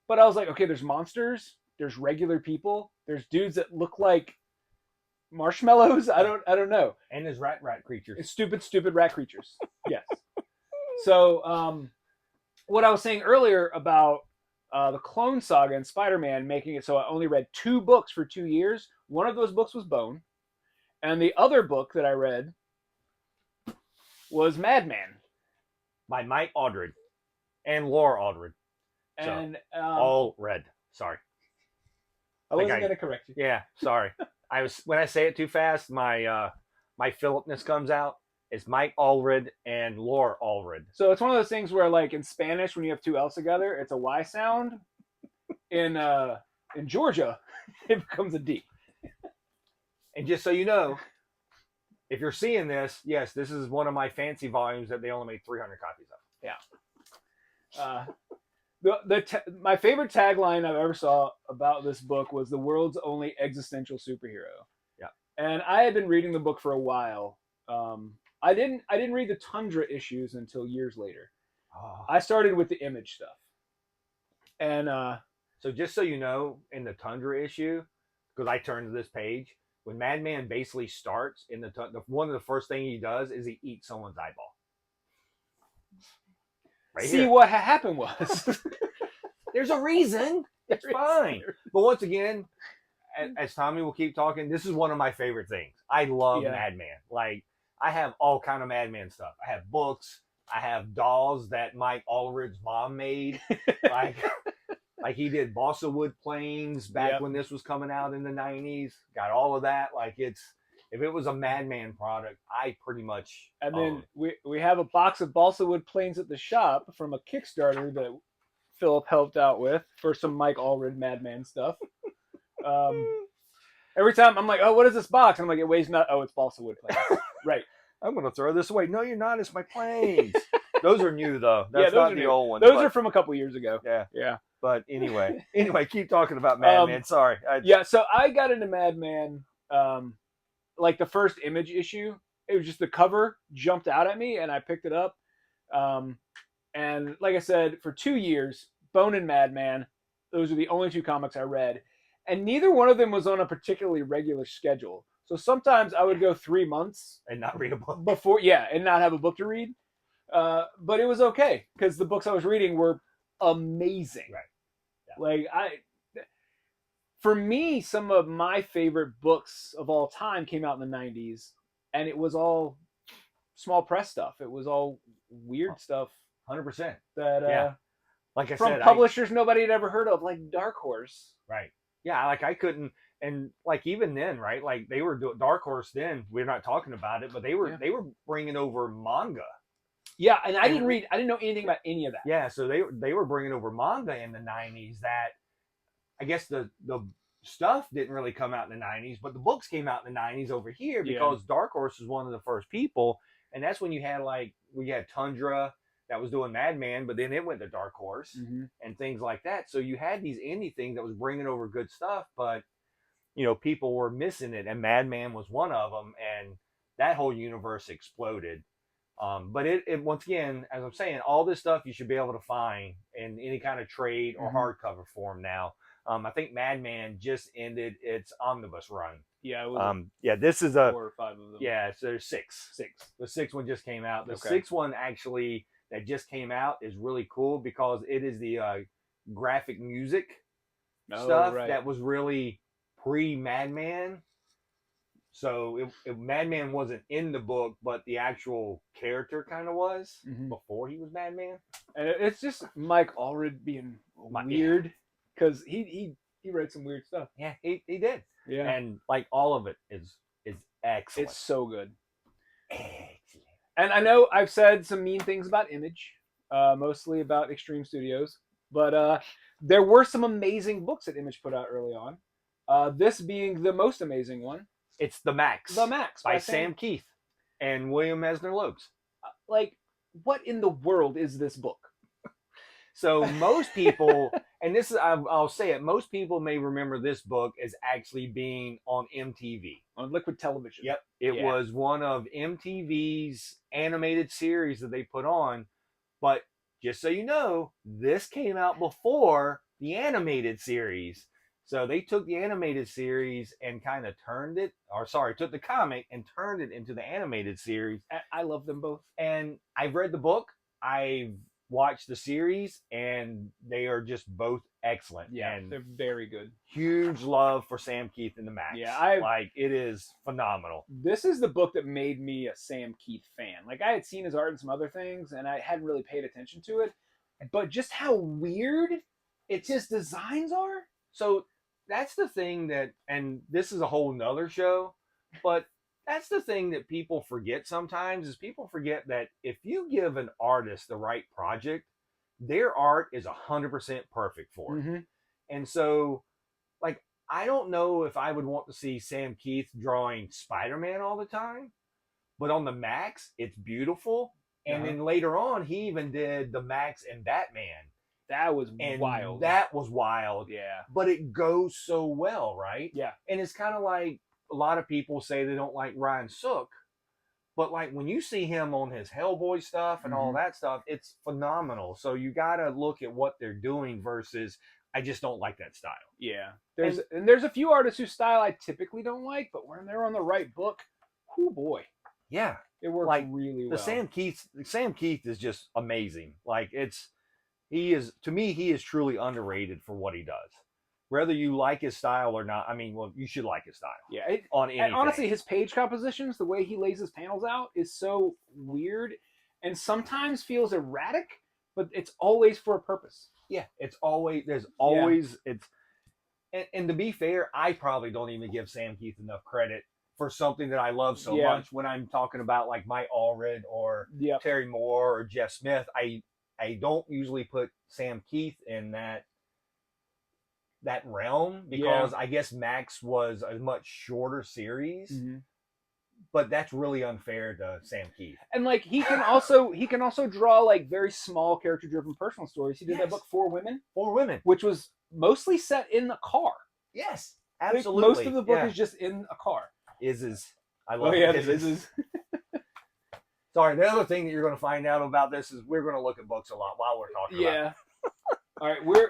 Speaker 2: but I was like, okay, there's monsters, there's regular people, there's dudes that look like marshmallows. I don't know.
Speaker 1: And his rat creatures.
Speaker 2: It's stupid rat creatures. Yes. So what I was saying earlier about the Clone Saga and Spider-Man making it so I only read 2 books for 2 years. One of those books was Bone, and the other book that I read was Madman
Speaker 1: by Mike Aldred and Laura Aldred.
Speaker 2: And
Speaker 1: so, all read. Sorry.
Speaker 2: I wasn't going to correct you.
Speaker 1: Yeah, sorry. When I say it too fast, my Phillipness comes out. It's Mike Allred and Laura Allred.
Speaker 2: So it's one of those things where, like in Spanish, when you have 2 L's together, it's a Y sound. In Georgia, it becomes a D.
Speaker 1: And just so you know, if you're seeing this, yes, this is one of my fancy volumes that they only made 300 copies of.
Speaker 2: Yeah. My favorite tagline I've ever saw about this book was "The world's only existential superhero."
Speaker 1: Yeah.
Speaker 2: And I had been reading the book for a while. I didn't read the Tundra issues until years later.
Speaker 1: Oh.
Speaker 2: I started with the Image stuff. And
Speaker 1: so just so you know, in the Tundra issue, because I turned to this page, when Madman basically starts in one of the first things he does is he eats someone's eyeball.
Speaker 2: Right See, here. What happened was
Speaker 1: there's a reason. It's fine. But once again, as Tommy will keep talking, this is one of my favorite things. I love Madman. Like, I have all kind of Madman stuff. I have books. I have dolls that Mike Allred's mom made. like he did Balsa Wood Plains back when this was coming out in the 90s. Got all of that. Like, if it was a Madman product, I pretty much
Speaker 2: And then we have a box of Balsa Wood Plains at the shop from a Kickstarter that Phillip helped out with for some Mike Allred Madman stuff. Every time I'm like, oh, what is this box? And I'm like, it weighs not. Oh, it's Balsa Wood Plains. Right.
Speaker 1: I'm going to throw this away. No, you're not. It's my planes. Those are new, though. That's not the old ones.
Speaker 2: Those are from a couple years ago.
Speaker 1: Yeah.
Speaker 2: Yeah.
Speaker 1: But anyway, keep talking about Madman. Sorry.
Speaker 2: So I got into Madman, like the first Image issue. It was just the cover jumped out at me, and I picked it up. And like I said, for 2 years, Bone and Madman, those are the only 2 comics I read. And neither one of them was on a particularly regular schedule. So sometimes I would go 3 months
Speaker 1: and not read a book
Speaker 2: and not have a book to read. But it was okay because the books I was reading were amazing.
Speaker 1: Right. Yeah.
Speaker 2: Like for me, some of my favorite books of all time came out in the 90s, and it was all small press stuff. It was all weird stuff.
Speaker 1: 100%.
Speaker 2: That
Speaker 1: like I
Speaker 2: from
Speaker 1: said,
Speaker 2: publishers nobody had ever heard of, like Dark Horse.
Speaker 1: Right. Yeah, like I couldn't, and like even then, right? Like they were doing Dark Horse then. We're not talking about it, but they were bringing over manga.
Speaker 2: Yeah, and I didn't know anything about any of that.
Speaker 1: Yeah, so they were bringing over manga in the 90s that I guess the stuff didn't really come out in the 90s, but the books came out in the 90s over here because Dark Horse was one of the first people, and that's when you had we had Tundra that was doing Madman, but then it went to Dark Horse and things like that. So you had these indie things that was bringing over good stuff, but people were missing it, and Madman was one of them, and that whole universe exploded. But it once again, as I'm saying, all this stuff you should be able to find in any kind of trade or hardcover form now. I think Madman just ended its omnibus run.
Speaker 2: Yeah, it was
Speaker 1: this is
Speaker 2: 4 or 5 of them.
Speaker 1: Yeah, so there's 6. The 6th one just came out. The 6th one actually that just came out is really cool because it is the graphic music stuff that was really pre-Madman. So Madman wasn't in the book, but the actual character kind of was before he was Madman.
Speaker 2: And it's just Mike Allred being weird because he wrote some weird stuff.
Speaker 1: Yeah, he did.
Speaker 2: Yeah,
Speaker 1: and like all of it is excellent.
Speaker 2: It's so good.
Speaker 1: Excellent.
Speaker 2: And I know I've said some mean things about Image, mostly about Extreme Studios, but there were some amazing books that Image put out early on. This being the most amazing one.
Speaker 1: It's The Maxx.
Speaker 2: The Maxx
Speaker 1: by Sam Keith and William Mesner Lopes.
Speaker 2: Like, what in the world is this book?
Speaker 1: So most people, and this is, I'll say it, most people may remember this book as actually being on MTV.
Speaker 2: On Liquid Television.
Speaker 1: Yep. It was one of MTV's animated series that they put on. But just so you know, this came out before the animated series. So they took the animated series and kind of took the comic and turned it into the animated series.
Speaker 2: I love them both.
Speaker 1: And I've read the book, I've watched the series, and they are just both excellent.
Speaker 2: Yeah,
Speaker 1: and
Speaker 2: they're very good.
Speaker 1: huge love for Sam Keith and the Maxx.
Speaker 2: Yeah,
Speaker 1: like it is phenomenal.
Speaker 2: This is the book that made me a Sam Keith fan. Like I had seen his art and some other things, and I hadn't really paid attention to it. But just how weird his designs are.
Speaker 1: So that's the thing that, and this is a whole nother show, but that's the thing that people forget sometimes, is people forget that if you give an artist the right project, their art is 100% perfect for it.
Speaker 2: Mm-hmm.
Speaker 1: And so, like, I don't know if I would want to see Sam Keith drawing Spider-Man all the time, but on the Maxx, it's beautiful. And then later on, he even did the Maxx and Batman.
Speaker 2: That was wild.
Speaker 1: That was wild.
Speaker 2: Yeah.
Speaker 1: But it goes so well, right?
Speaker 2: Yeah.
Speaker 1: And it's kind of like a lot of people say they don't like Ryan Sook, but like when you see him on his Hellboy stuff and all that stuff, it's phenomenal. So you got to look at what they're doing versus I just don't like that style.
Speaker 2: Yeah. There's a few artists whose style I typically don't like, but when they're on the right book, oh boy.
Speaker 1: Yeah.
Speaker 2: It works
Speaker 1: like,
Speaker 2: really well.
Speaker 1: Sam Keith is just amazing. Like he is truly underrated for what he does. Whether you like his style or not, I mean, well, you should like his style.
Speaker 2: Yeah,
Speaker 1: on anything.
Speaker 2: And honestly, his page compositions, the way he lays his panels out, is so weird, and sometimes feels erratic, but it's always for a purpose.
Speaker 1: Yeah, there's always and to be fair, I probably don't even give Sam Keith enough credit for something that I love so much. When I'm talking about like Mike Allred or Terry Moore or Jeff Smith, I don't usually put Sam Keith in that realm because I guess Maxx was a much shorter series. But that's really unfair to Sam Keith.
Speaker 2: And like he can also draw like very small character driven personal stories. He did that book For Women, which was mostly set in the car.
Speaker 1: Yes, absolutely.
Speaker 2: Most of the book is just in a car.
Speaker 1: I love it. Sorry, the other thing that you're going to find out about this is we're going to look at books a lot while we're talking about it.
Speaker 2: All right,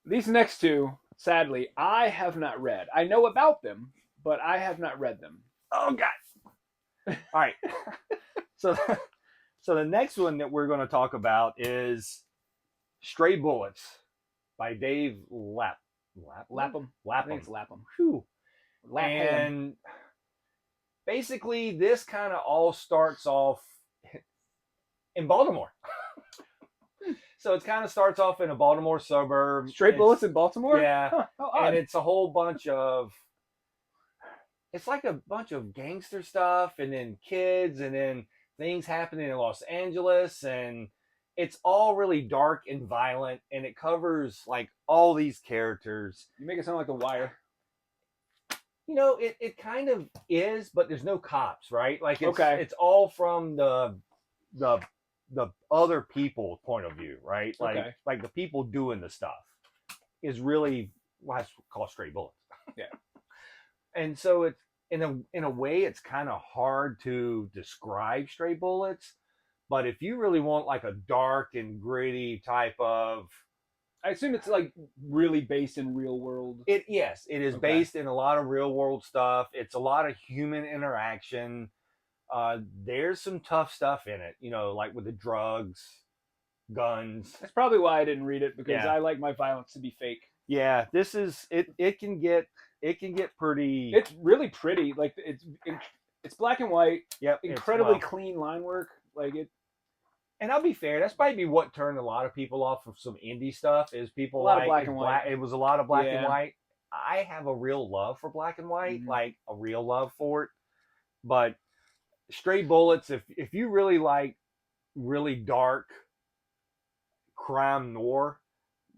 Speaker 2: these next two, sadly, I have not read. I know about them, but I have not read them.
Speaker 1: Oh, God. All right. So the next one that we're going to talk about is Stray Bullets by Dave Lapham.
Speaker 2: I think it's Lapham.
Speaker 1: Whew. And basically, this kind of all starts off in Baltimore. So it kind of starts off in a Baltimore suburb.
Speaker 2: Stray Bullets in Baltimore?
Speaker 1: Yeah.
Speaker 2: Huh,
Speaker 1: and it's a whole bunch of... It's like a bunch of gangster stuff and then kids and then things happening in Los Angeles. And it's all really dark and violent. And it covers like all these characters.
Speaker 2: You make it sound like The Wire.
Speaker 1: You know, it kind of is, but there's no cops, right? Like it's all from the other people's point of view, right? Like the people doing the stuff is really why it's called Stray Bullets.
Speaker 2: Yeah.
Speaker 1: And so it's in a way it's kind of hard to describe Stray Bullets, but if you really want like a dark and gritty type of,
Speaker 2: I assume it's like really based in real world.
Speaker 1: It is based in a lot of real world stuff. It's a lot of human interaction. There's some tough stuff in it, you know, like with the drugs, guns.
Speaker 2: That's probably why I didn't read it, because I like my violence to be fake.
Speaker 1: Yeah, this is it. It can get pretty.
Speaker 2: It's really pretty. Like it's black and white.
Speaker 1: Yep.
Speaker 2: Incredibly clean line work. Like it.
Speaker 1: And I'll be fair, that's probably what turned a lot of people off of some indie stuff. Is people
Speaker 2: a lot of black and white.
Speaker 1: It was a lot of black and white. I have a real love for black and white, like a real love for it. But Stray Bullets, if you really like really dark crime noir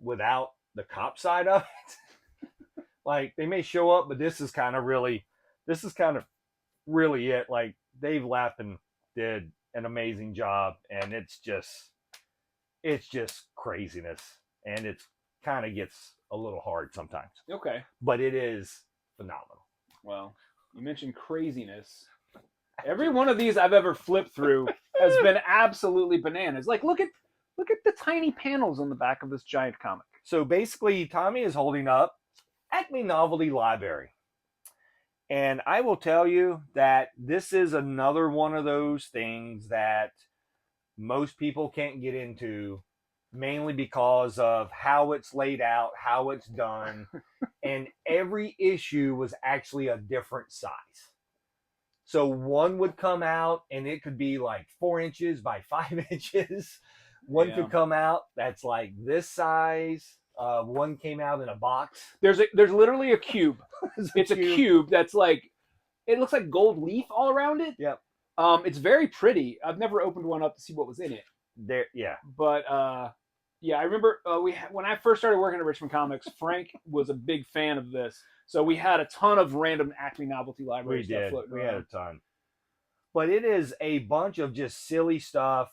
Speaker 1: without the cop side of it, like they may show up, but this is kind of really it. Like Dave Lapham did an amazing job, and it's just craziness, and it kind of gets a little hard sometimes.
Speaker 2: Okay.
Speaker 1: But it is phenomenal.
Speaker 2: Well, you mentioned craziness. Every one of these I've ever flipped through has been absolutely bananas. Like look at the tiny panels on the back of this giant comic.
Speaker 1: So basically Tommy is holding up Acme Novelty Library. And I will tell you that this is another one of those things that most people can't get into, mainly because of how it's laid out, how it's done. And every issue was actually a different size. So one would come out and it could be like 4 inches by 5 inches. One could come out that's like this size. One came out in a box.
Speaker 2: There's literally a cube. It's a cube that's like, it looks like gold leaf all around it.
Speaker 1: Yep.
Speaker 2: It's very pretty. I've never opened one up to see what was in it. But yeah, I remember when I first started working at Richmond Comics, Frank was a big fan of this. So we had a ton of random Acme Novelty Library stuff floating around.
Speaker 1: We had a ton. But it is a bunch of just silly stuff.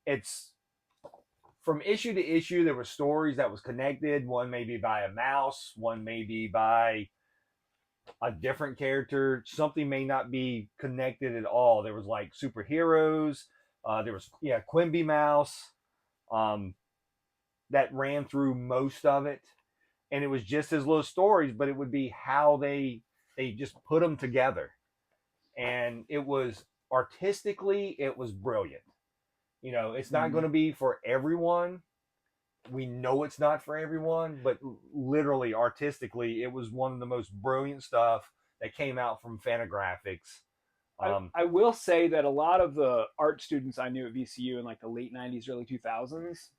Speaker 1: It's from issue to issue. There were stories that was connected. One maybe by a mouse. One maybe by a different character. Something may not be connected at all. There was like superheroes. There was Quimby Mouse that ran through most of it, and it was just his little stories, but it would be how they just put them together, and it was artistically, it was brilliant. You know, it's not going to be for everyone. We know it's not for everyone, but literally artistically, it was one of the most brilliant stuff that came out from Fantagraphics.
Speaker 2: I will say that a lot of the art students I knew at VCU in like the late 90s, early 2000s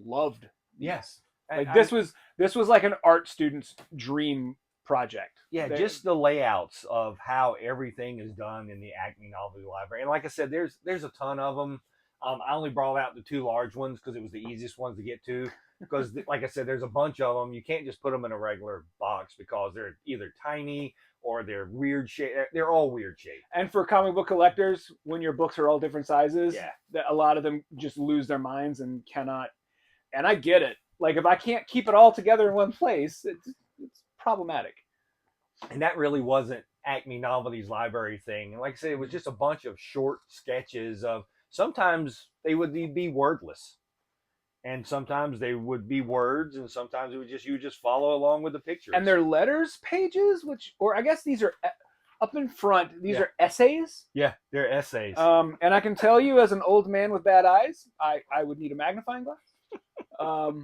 Speaker 2: loved.
Speaker 1: Yes.
Speaker 2: Like this was like an art student's dream project.
Speaker 1: Yeah, just the layouts of how everything is done in the Acme Novelty Library. And like I said, there's a ton of them. I only brought out the 2 large ones because it was the easiest ones to get to. Because, like I said, there's a bunch of them. You can't just put them in a regular box because they're either tiny or they're weird shape. They're all weird shape.
Speaker 2: And for comic book collectors, when your books are all different sizes, a lot of them just lose their minds and cannot. And I get it. Like, if I can't keep it all together in one place, it's problematic.
Speaker 1: And that really wasn't Acme Novelty's library thing. And like I said, it was just a bunch of short sketches of, sometimes they would be wordless. And sometimes they would be words, and sometimes it would you just follow along with the pictures.
Speaker 2: And they're letters pages, or I guess these are up in front. These are essays.
Speaker 1: Yeah, they're essays.
Speaker 2: And I can tell you, as an old man with bad eyes, I would need a magnifying glass.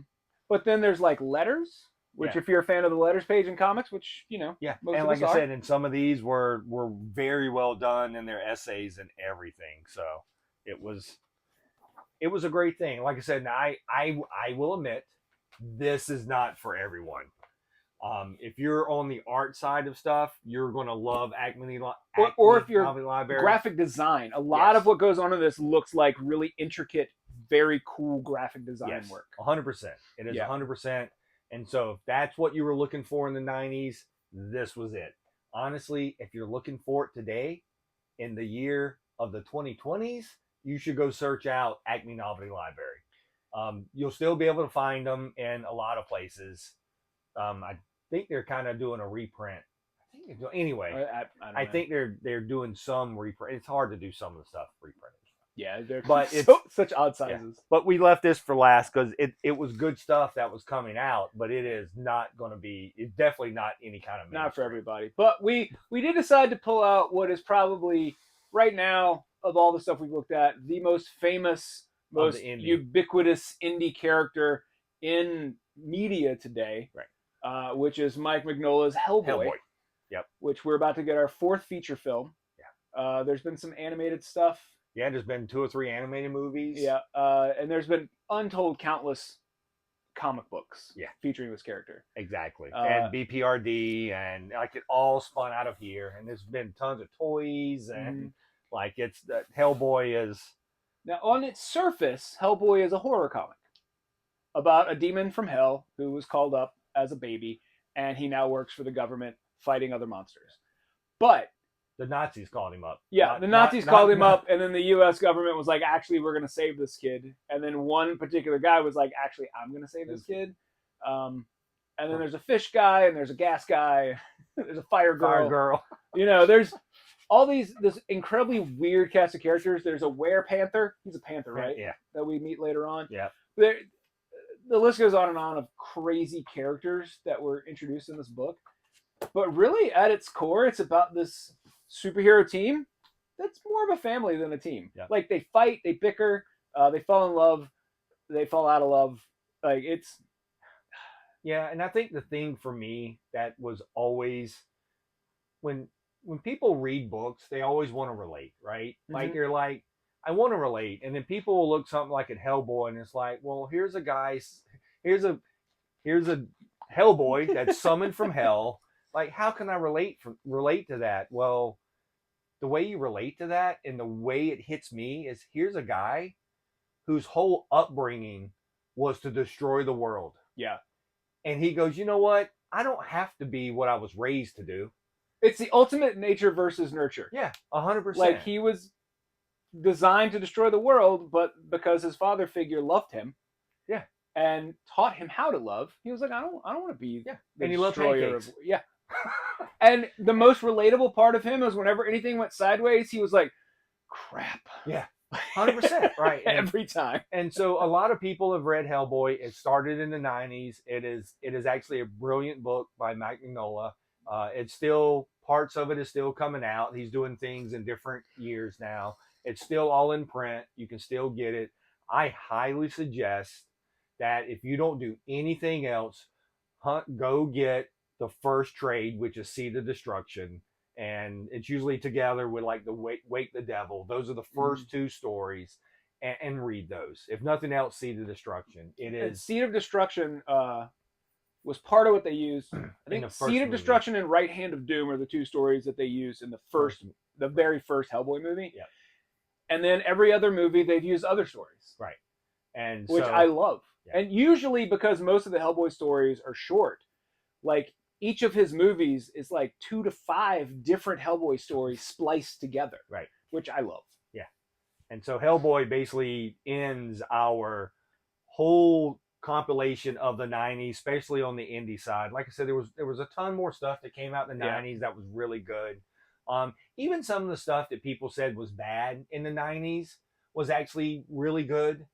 Speaker 2: But then there's like letters, which if you're a fan of the letters page in comics, which most
Speaker 1: and
Speaker 2: of
Speaker 1: like
Speaker 2: us
Speaker 1: I
Speaker 2: are.
Speaker 1: said, and some of these were very well done in their essays and everything. So it was a great thing. Like I said, I will admit, this is not for everyone. If you're on the art side of stuff, you're going to love Acme
Speaker 2: or if you're
Speaker 1: Library.
Speaker 2: Graphic design. A lot of what goes on in this looks like really intricate, very cool graphic design work.
Speaker 1: 100%. It is 100%. And so if that's what you were looking for in the 90s, this was it. Honestly, if you're looking for it today, in the year of the 2020s, you should go search out Acme Novelty Library. You'll still be able to find them in a lot of places. I think they're kind of doing a reprint. I think they're doing some reprint. It's hard to do some of the stuff reprinted.
Speaker 2: Yeah, they're
Speaker 1: it's
Speaker 2: such odd sizes.
Speaker 1: Yeah. But we left this for last because it was good stuff that was coming out, but it is not going to be. It's definitely not any kind of
Speaker 2: not for everybody. But we did decide to pull out what is probably right now, of all the stuff we've looked at, the most famous, most ubiquitous indie character in media today,
Speaker 1: right?
Speaker 2: Which is Mike Mignola's Hellboy.
Speaker 1: Yep.
Speaker 2: Which we're about to get our 4th feature film. Yeah. There's been some animated stuff.
Speaker 1: Yeah, there's been 2 or 3 animated movies.
Speaker 2: Yeah, and there's been untold countless comic books featuring this character.
Speaker 1: Exactly. And BPRD, and like it all spun out of here. And there's been tons of toys, and like it's Hellboy is.
Speaker 2: Now, on its surface, Hellboy is a horror comic about a demon from hell who was called up as a baby, and he now works for the government fighting other monsters. But
Speaker 1: the Nazis called him up.
Speaker 2: Yeah, the Nazis called him up, and then the U.S. government was like, actually, we're going to save this kid. And then one particular guy was like, actually, I'm going to save this kid. And then there's a fish guy, and there's a gas guy, there's a fire girl. You know, there's all this incredibly weird cast of characters. There's a werepanther. He's a panther, right?
Speaker 1: Yeah.
Speaker 2: That we meet later on.
Speaker 1: Yeah.
Speaker 2: the list goes on and on of crazy characters that were introduced in this book. But really, at its core, it's about this superhero team that's more of a family than a team.
Speaker 1: Yeah.
Speaker 2: Like, they fight, they bicker, they fall in love, they fall out of love. Like, it's...
Speaker 1: Yeah, and I think the thing for me that was always... When people read books, they always want to relate, right?
Speaker 2: Mm-hmm.
Speaker 1: Like, they're like, I want to relate. And then people will look something like at Hellboy, and it's like, well, here's a Hellboy that's summoned from hell. Like, how can I relate to that? Well, the way you relate to that and the way it hits me is, here's a guy whose whole upbringing was to destroy the world.
Speaker 2: Yeah.
Speaker 1: And he goes, you know what? I don't have to be what I was raised to do.
Speaker 2: It's the ultimate nature versus nurture.
Speaker 1: Yeah, 100%.
Speaker 2: Like, he was designed to destroy the world, but because his father figure loved him,
Speaker 1: yeah,
Speaker 2: and taught him how to love, he was like, I don't want to be the
Speaker 1: and he loved
Speaker 2: destroyer
Speaker 1: pancakes.
Speaker 2: Yeah. And the most relatable part of him is whenever anything went sideways, he was like, crap.
Speaker 1: Yeah, 100%. Right.
Speaker 2: Every time.
Speaker 1: And so a lot of people have read Hellboy. It started in the 90s. It is actually a brilliant book by Mike Mignola. It's still, parts of it is still coming out. He's doing things in different years now. It's still all in print. You can still get it. I highly suggest that if you don't do anything else, go get the first trade, which is Seed of Destruction. And it's usually together with like the Wake the Devil. Those are the first two stories, and read those. If nothing else, Seed of Destruction. It is.
Speaker 2: And Seed of Destruction was part of what they used. I think Seed of Destruction and Right Hand of Doom are the two stories that they used in the very first Hellboy movie.
Speaker 1: Yeah.
Speaker 2: And then every other movie, they've used other stories.
Speaker 1: Right. And
Speaker 2: which I love.
Speaker 1: Yeah.
Speaker 2: And usually, because most of the Hellboy stories are short, like, each of his movies is like 2 to 5 different Hellboy stories spliced together.
Speaker 1: Right.
Speaker 2: Which I love.
Speaker 1: Yeah. And so Hellboy basically ends our whole compilation of the 90s, especially on the indie side. Like I said, there was a ton more stuff that came out in the 90s that was really good. Even some of the stuff that people said was bad in the 90s was actually really good.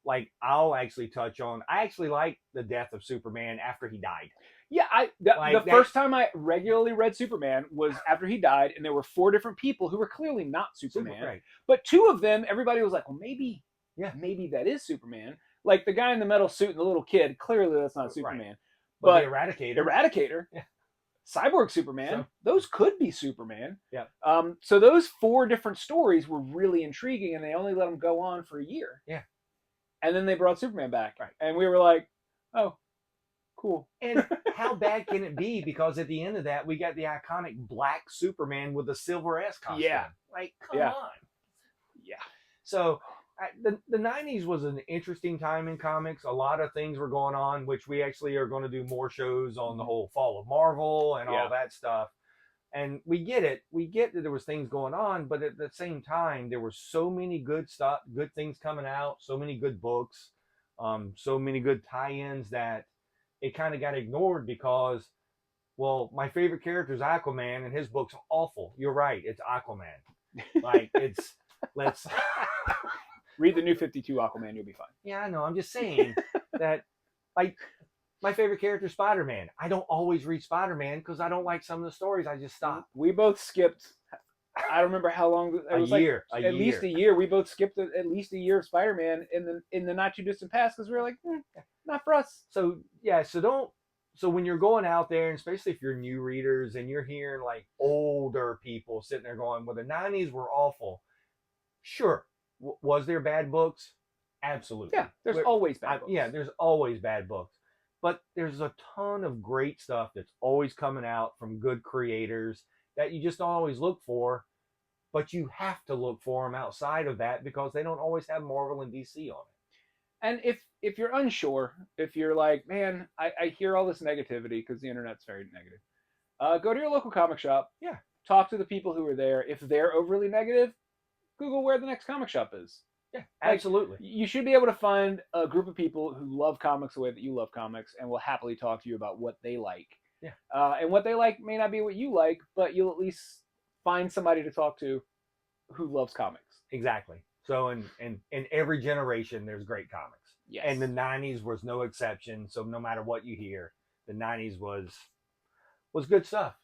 Speaker 1: Like, I'll actually touch on, I actually like the death of Superman after he died.
Speaker 2: Yeah, the first time I regularly read Superman was after he died, and there were 4 different people who were clearly not Superman.
Speaker 1: Right.
Speaker 2: But 2 of them, everybody was like, well, maybe that is Superman. Like, the guy in the metal suit and the little kid, clearly that's not Superman.
Speaker 1: Right. But the Eradicator.
Speaker 2: Yeah. Cyborg Superman, those could be Superman.
Speaker 1: Yeah.
Speaker 2: So those 4 different stories were really intriguing, and they only let them go on for a year.
Speaker 1: Yeah.
Speaker 2: And then they brought Superman back.
Speaker 1: Right.
Speaker 2: And we were like, oh, cool.
Speaker 1: And how bad can it be? Because at the end of that, we got the iconic black Superman with the silver S costume.
Speaker 2: Yeah.
Speaker 1: Like, come on.
Speaker 2: Yeah.
Speaker 1: So the 90s was an interesting time in comics. A lot of things were going on, which we actually are going to do more shows on the whole fall of Marvel and all that stuff. And we get it. We get that there was things going on, but at the same time, there were so many good things coming out, so many good books, so many good tie-ins that it kind of got ignored because, well, my favorite character is Aquaman, and his book's awful. You're right. It's Aquaman. Like, let's
Speaker 2: read the New 52 Aquaman. You'll be fine.
Speaker 1: Yeah, I know. I'm just saying that, like, my favorite character is Spider-Man. I don't always read Spider-Man because I don't like some of the stories. I just stop.
Speaker 2: We both skipped. I don't remember how long. It was at least a year. We both skipped at least a year of Spider-Man in the not too distant past because we were like, not for us.
Speaker 1: So yeah, so when you're going out there, and especially if you're new readers and you're hearing like older people sitting there going, well, the 90s were awful. Sure. Was there bad books? Absolutely.
Speaker 2: Yeah, there's always bad books.
Speaker 1: Yeah, there's always bad books. But there's a ton of great stuff that's always coming out from good creators that you just don't always look for, but you have to look for them outside of that because they don't always have Marvel and DC on it.
Speaker 2: And if you're unsure, if you're like, man, I hear all this negativity because the internet's very negative, go to your local comic shop.
Speaker 1: Yeah.
Speaker 2: Talk to the people who are there. If they're overly negative, Google where the next comic shop is.
Speaker 1: Yeah, absolutely.
Speaker 2: Like, you should be able to find a group of people who love comics the way that you love comics and will happily talk to you about what they like.
Speaker 1: Yeah.
Speaker 2: And what they like may not be what you like, but you'll at least find somebody to talk to who loves comics.
Speaker 1: Exactly. So in every generation, there's great comics.
Speaker 2: Yes.
Speaker 1: And the 90s was no exception. So no matter what you hear, the 90s was good stuff.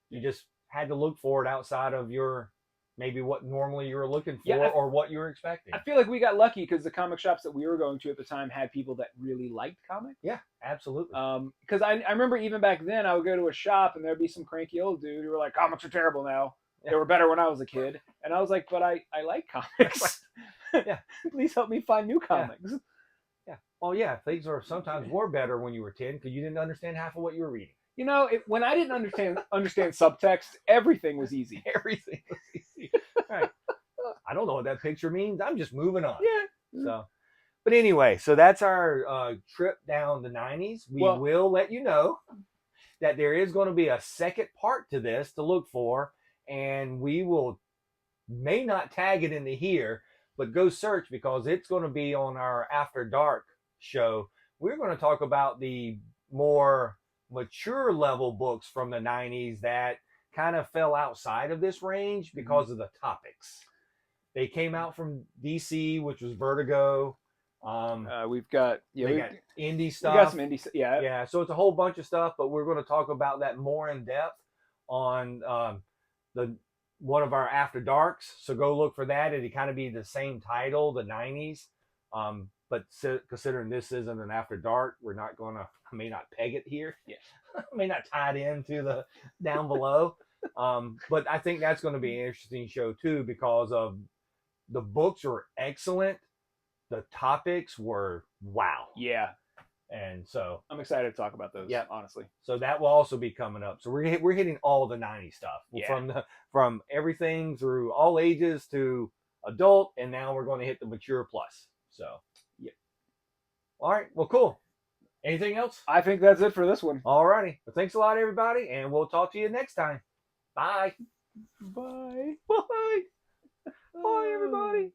Speaker 1: You just had to look for it outside of your maybe what normally you were looking for or what you were expecting.
Speaker 2: I feel like we got lucky because the comic shops that we were going to at the time had people that really liked comics.
Speaker 1: Yeah, absolutely.
Speaker 2: Because I remember even back then I would go to a shop and there'd be some cranky old dude who were like, comics are terrible now. They were better when I was a kid. And I was like, but I like comics.
Speaker 1: Yeah.
Speaker 2: Please help me find new comics.
Speaker 1: Yeah. Well, yeah, things sometimes were better when you were 10 because you didn't understand half of what you were reading.
Speaker 2: You know, when I didn't understand subtext, everything was easy.
Speaker 1: Everything was easy. Right. I don't know what that picture means. I'm just moving on.
Speaker 2: Yeah.
Speaker 1: So, but anyway, so that's our trip down the 90s. We will let you know that there is going to be a second part to this to look for, and we may not tag it into here, but go search because it's going to be on our After Dark show. We're going to talk about the more mature level books from the 90s that kind of fell outside of this range because of the topics. They came out from DC, which was Vertigo.
Speaker 2: We've got
Speaker 1: got indie stuff.
Speaker 2: We got some indie stuff.
Speaker 1: Yeah. So it's a whole bunch of stuff, but we're going to talk about that more in depth on the one of our After Darks. So go look for that. It'd kind of be the same title, the 90s. But considering this isn't an After Dark, I may not peg it here.
Speaker 2: Yeah.
Speaker 1: I may not tie it into the down below. But I think that's going to be an interesting show too, because of the books were excellent. The topics were wow.
Speaker 2: Yeah.
Speaker 1: And so
Speaker 2: I'm excited to talk about those. Yeah, honestly.
Speaker 1: So that will also be coming up. So we're hitting all the 90s stuff from everything through all ages to adult, and now we're going to hit the mature plus. So yeah. All right. Well, cool. Anything else?
Speaker 2: I think that's it for this one.
Speaker 1: All righty. Well, thanks a lot, everybody, and we'll talk to you next time. Bye.
Speaker 2: Bye.
Speaker 1: Bye. Bye, everybody.